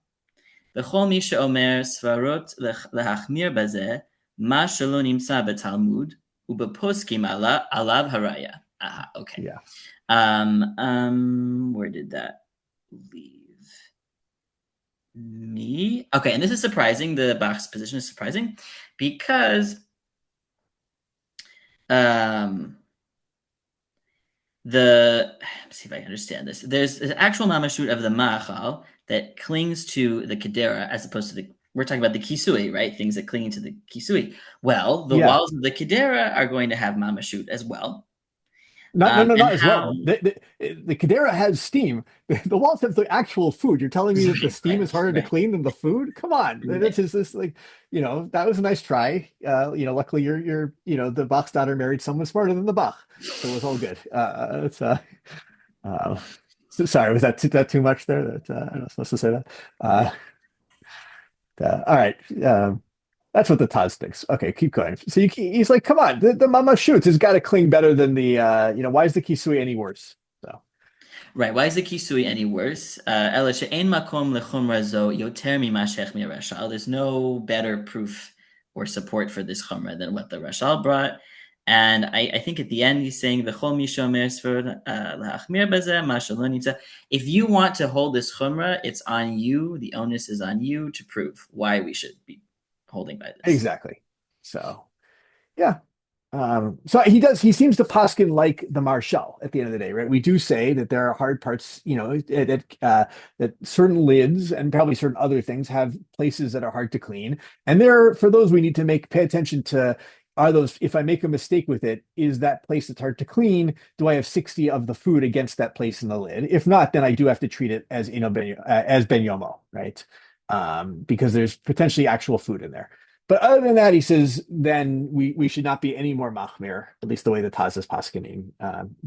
V'chol mi she'omer svarot lehachmir bazeh ma shelo nimsa betalmud ubeposkim alav haraya. Aha, okay. Yeah. Where did that leave me? Okay, and this is surprising. The Bach's position is surprising because let's see if I understand this. There's an actual mamashut of the ma'achal that clings to the kedera as opposed to we're talking about the kisui, right? Things that cling to the kisui. Well, the walls of the kedera are going to have mamashut as well. Not as well. The Kedera has steam. The walls have the actual food. You're telling me that the steam is harder to clean than the food? Come on. That's just this like, that was a nice try. Luckily you're the Bach's daughter married someone smarter than the Bach. So it was all good. Sorry, was that too much there? That I'm not supposed to say that. All right. That's what the Taz thinks. Okay, keep going. So he's like, come on, the mama shoots has got to cling better than the, why is the kisui any worse? So, right. Why is the kisui any worse? There's no better proof or support for this chumrah than what the Rashal brought. And I think at the end he's saying, if you want to hold this chumrah, it's on you. The onus is on you to prove why we should be holding by this. Exactly. So, yeah. So he seems to poskin like the Marshal at the end of the day, right? We do say that there are hard parts, that certain lids and probably certain other things have places that are hard to clean. And for those we need to pay attention to, are those, if I make a mistake with it, is that place that's hard to clean, do I have 60 of the food against that place in the lid? If not, then I do have to treat it as as ben yomo, right? Because there's potentially actual food in there. But other than that, he says, then we should not be any more machmir, at least the way the Taz is paskening,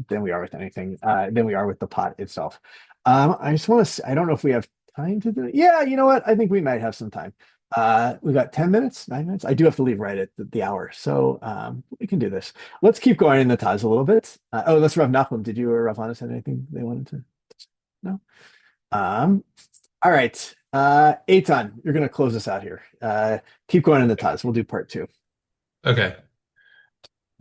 than we are with anything, than we are with the pot itself. I just want to, I don't know if we have time to do it. Yeah, you know what? I think we might have some time. We got 10 minutes, 9 minutes. I do have to leave right at the hour. So we can do this. Let's keep going in the Taz a little bit. Let's Rav Nachum. Did you or Rav Hannes have anything they wanted to? No? All right. Eitan, you're going to close us out here. Keep going in the Taz. We'll do part 2. Okay.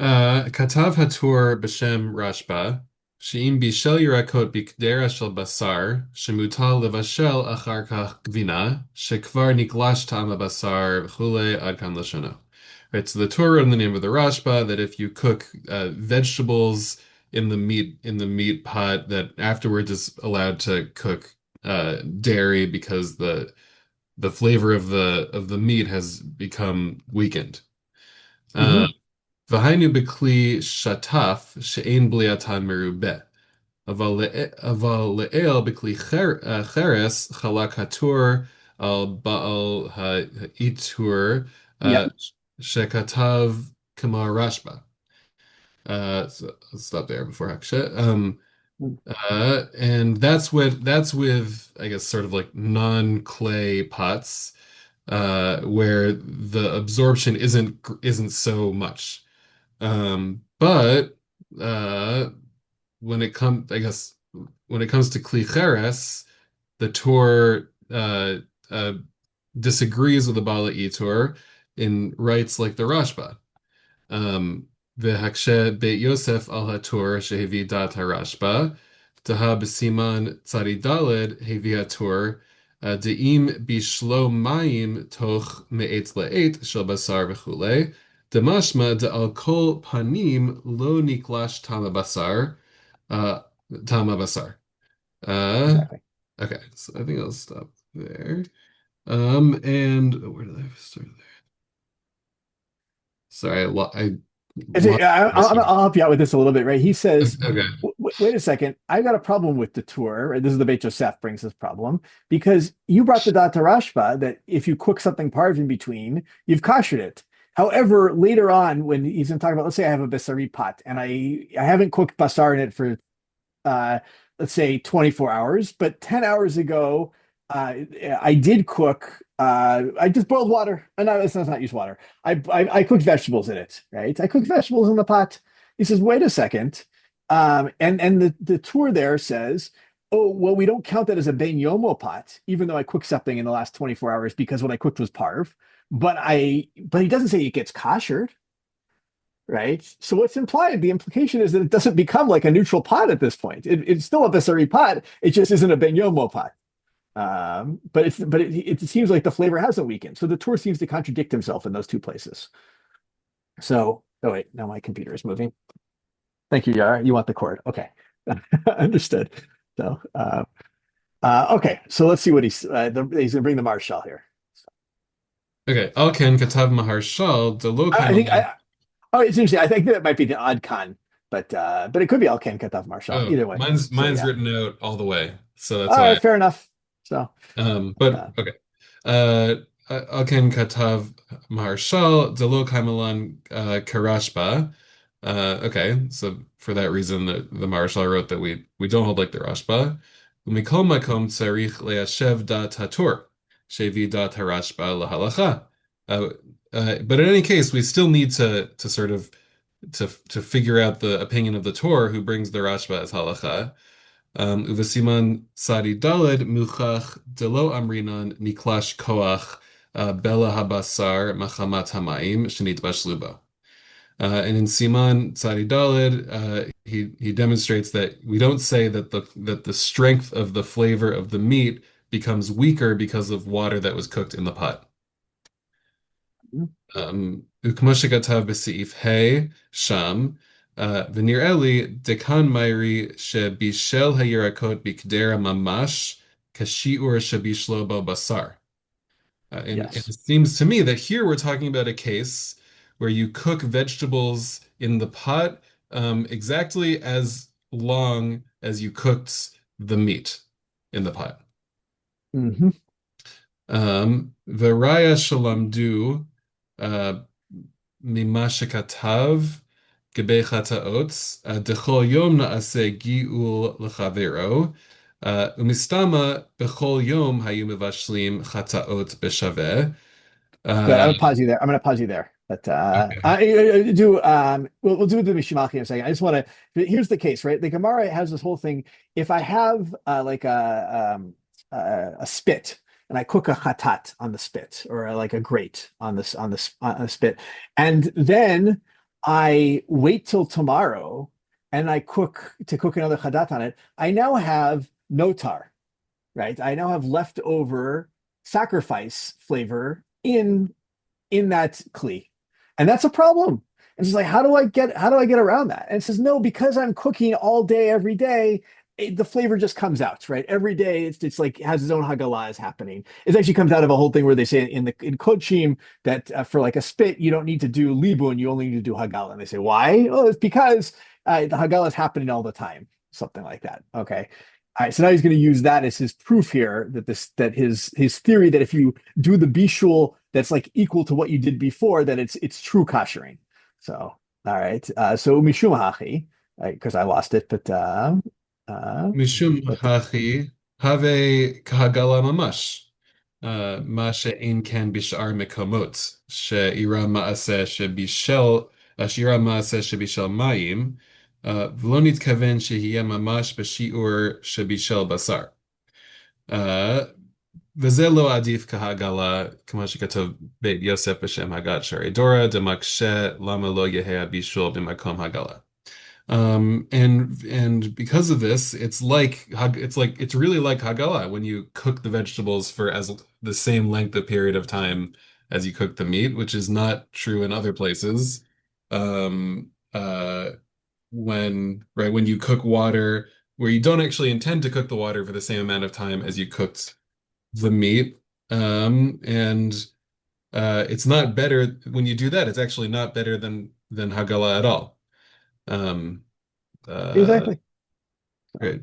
Katav Hatur B'Shem Rashba, She'im Bishel Yirakot B'Kdera Shel Basar, Shemutal Levashel Achar Kach Gvina, Shekvar Niklash Ta'am Basar V'chule Adkan Lashono. Right, so the Torah in the name of the Rashba that if you cook vegetables in the meat pot, that afterwards is allowed to cook dairy because the flavor of the meat has become weakened. V'hainu b'kli shataf she'ein bliatan merubeh. Aval le'el b'kli cheres chalak hatur al Baal Ha'itur Yep. Shekatav Kamar Rashba. So let's stop there before Hakshet. And that's with I guess sort of like non-clay pots where the absorption isn't so much. But when it comes, I guess, when it comes to Kli Cheres, the Torah disagrees with the Bala Itur in rights like the Rashba. V'hakshe Beit Yosef al hatur shehevi dat harashba, taha b'siman tzadi daled hevi hatur, de'im bishlo mayim toch me'et le'et shel basar v'chule, demashma de'al kol panim lo niklash tama basar, tama basar. Exactly. Okay, so I think I'll stop there. And where did I start there? Sorry, I'll help you out with this a little bit, right? He says, okay. Wait a second, I got a problem with the tour. Right? This is the Beit Yosef brings this problem because you brought the Data Rashba that if you cook something parve in between, you've koshered it. However, later on, when he's talking about, let's say I have a basari pot and I haven't cooked basar in it for let's say 24 hours, but 10 hours ago, I did cook. I just boiled water. And no, let's not use water. I cooked vegetables in it, right? I cooked vegetables in the pot. He says, wait a second. And the tour there says, oh, well, we don't count that as a ben yomo pot, even though I cooked something in the last 24 hours because what I cooked was parv. But he doesn't say it gets koshered, right? So what's implied? The implication is that it doesn't become like a neutral pot at this point. It's still a basari pot. It just isn't a ben yomo pot. But it seems like the flavor hasn't weakened. So the tour seems to contradict himself in those two places. So, oh wait, now my computer is moving. Thank you, Yoreh. You want the cord? Okay, understood. So, okay. So let's see what he's going to bring the marshal here. Okay, Alken Katav Maharshal Delo. Oh, it's interesting. I think that might be the odd con, but it could be Alken Katav Marshal. Oh, either way. Mine's written out all the way, so that's all why. Right, fair enough. So, but okay. Alken Katav Maharshal Delo Kaimalan Karashba. Okay, so for that reason, the Marshal wrote that we don't hold like the Rashba. Umikol makom tzarich le'ashev dat hatur shevi dat harashba lahalacha. But in any case, we still need to sort of to figure out the opinion of the Torah who brings the Rashba as halacha. Uvasiman sadi daled muchach delo amrinan niklash koach bela habasar machamat hamayim shenit bashluba. And in Siman Tzadi Daled, he demonstrates that we don't say that the strength of the flavor of the meat becomes weaker because of water that was cooked in the pot. Ukmoshikatav b'seif hey sham v'nir eli dekan mayri shebishel hayirakot bikdera mamash kashiur shebishlo bo basar. And it seems to me that here we're talking about a case where you cook vegetables in the pot exactly as long as you cooked the meat in the pot. Mm-hmm. V'raya shalamdu mimashikatav gebei chataot dechol yom naaseh giul lechavero umistama bechol yom hayu mevashlim chataot beshaveh. Good. I'm gonna pause you there. But okay. We'll do the Mishimachi in a second. I just want to. Here's the case, right? The Gemara has this whole thing. If I have like a spit and I cook a chatat on the spit or like a grate on the spit, and then I wait till tomorrow and I cook another chatat on it, I now have notar, right? I now have leftover sacrifice flavor in that kli, and that's a problem. And it's like, how do I get around that? And it says, no, because I'm cooking all day every day, the flavor just comes out, right? Every day it's like it has its own hagalah is happening. It actually comes out of a whole thing where they say in Kodshim that for like a spit you don't need to do libun, you only need to do hagalah. And they say, why? Oh, it's because the hagalah is happening all the time, something like that. Okay. All right, so now he's going to use that as his proof here that his theory that if you do the bishul that's like equal to what you did before, that it's true kashering. So all right, so mishum hachi, because I lost it, but Mishum hachi have kahagala mamash. מה שאין כן בשאר מקומות, שאירע מעשה שאירע מעשה שבישל מים, ולא נתכוון שיהיה ממש בשיעור שבישל בשר. וזה לא עדיף כהגלה, כמו שכתוב בית יוסף בשם הגת שערי דורה, דמקשה למה לא יהיה הבישול במקום הגלה. And because of this, it's really like hagala when you cook the vegetables for as the same length of period of time as you cook the meat, which is not true in other places. When you cook water where you don't actually intend to cook the water for the same amount of time as you cooked the meat, it's not better when you do that. It's actually not better than hagala at all. Exactly. Great.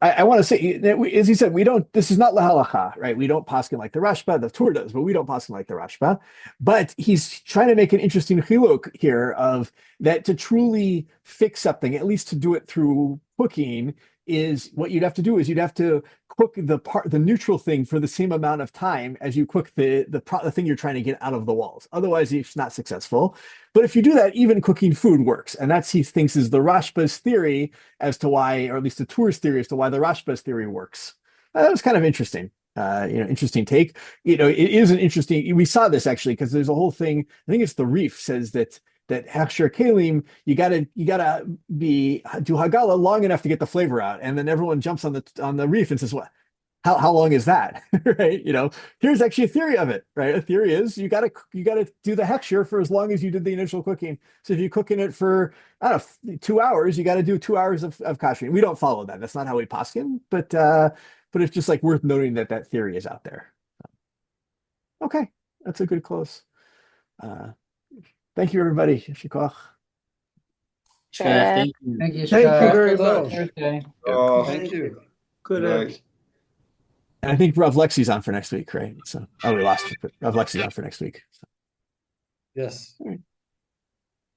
I want to say, as he said, this is not lahalacha, right? We don't paskin like the Rashba, the Tur does, but we don't paskin like the Rashba. But he's trying to make an interesting chiluk here of that to truly fix something, at least to do it through cooking, is what you'd have to do is you'd have to cook the neutral thing for the same amount of time as you cook the thing you're trying to get out of the walls. Otherwise, it's not successful. But if you do that, even cooking food works. And that's, he thinks, is the Rashba's theory as to why, or at least the Tur's theory as to why the Rashba's theory works. That was kind of interesting. Interesting take. It is an interesting, we saw this actually, because there's a whole thing, I think it's the Reef says that Hechsher Kalim, you gotta do Hagala long enough to get the flavor out. And then everyone jumps on the Reef and says, what? How long is that? Right? Here's actually a theory of it, right? A theory is you gotta do the hechsher for as long as you did the initial cooking. So if you're cooking it for, I don't know, 2 hours, you got to do 2 hours of kashering. We don't follow that. That's not how we paskin, but it's just like worth noting that theory is out there. Okay, that's a good close. Thank you, everybody. Shikoch. Sure. Thank you. Thank you, Thank you Shikar. very Hello. much. Thursday. Thank you. Good Right. And I think Rav Lexi's on for next week, right? So, we lost her, but Rav Lexi's on for next week. So. Yes. All right.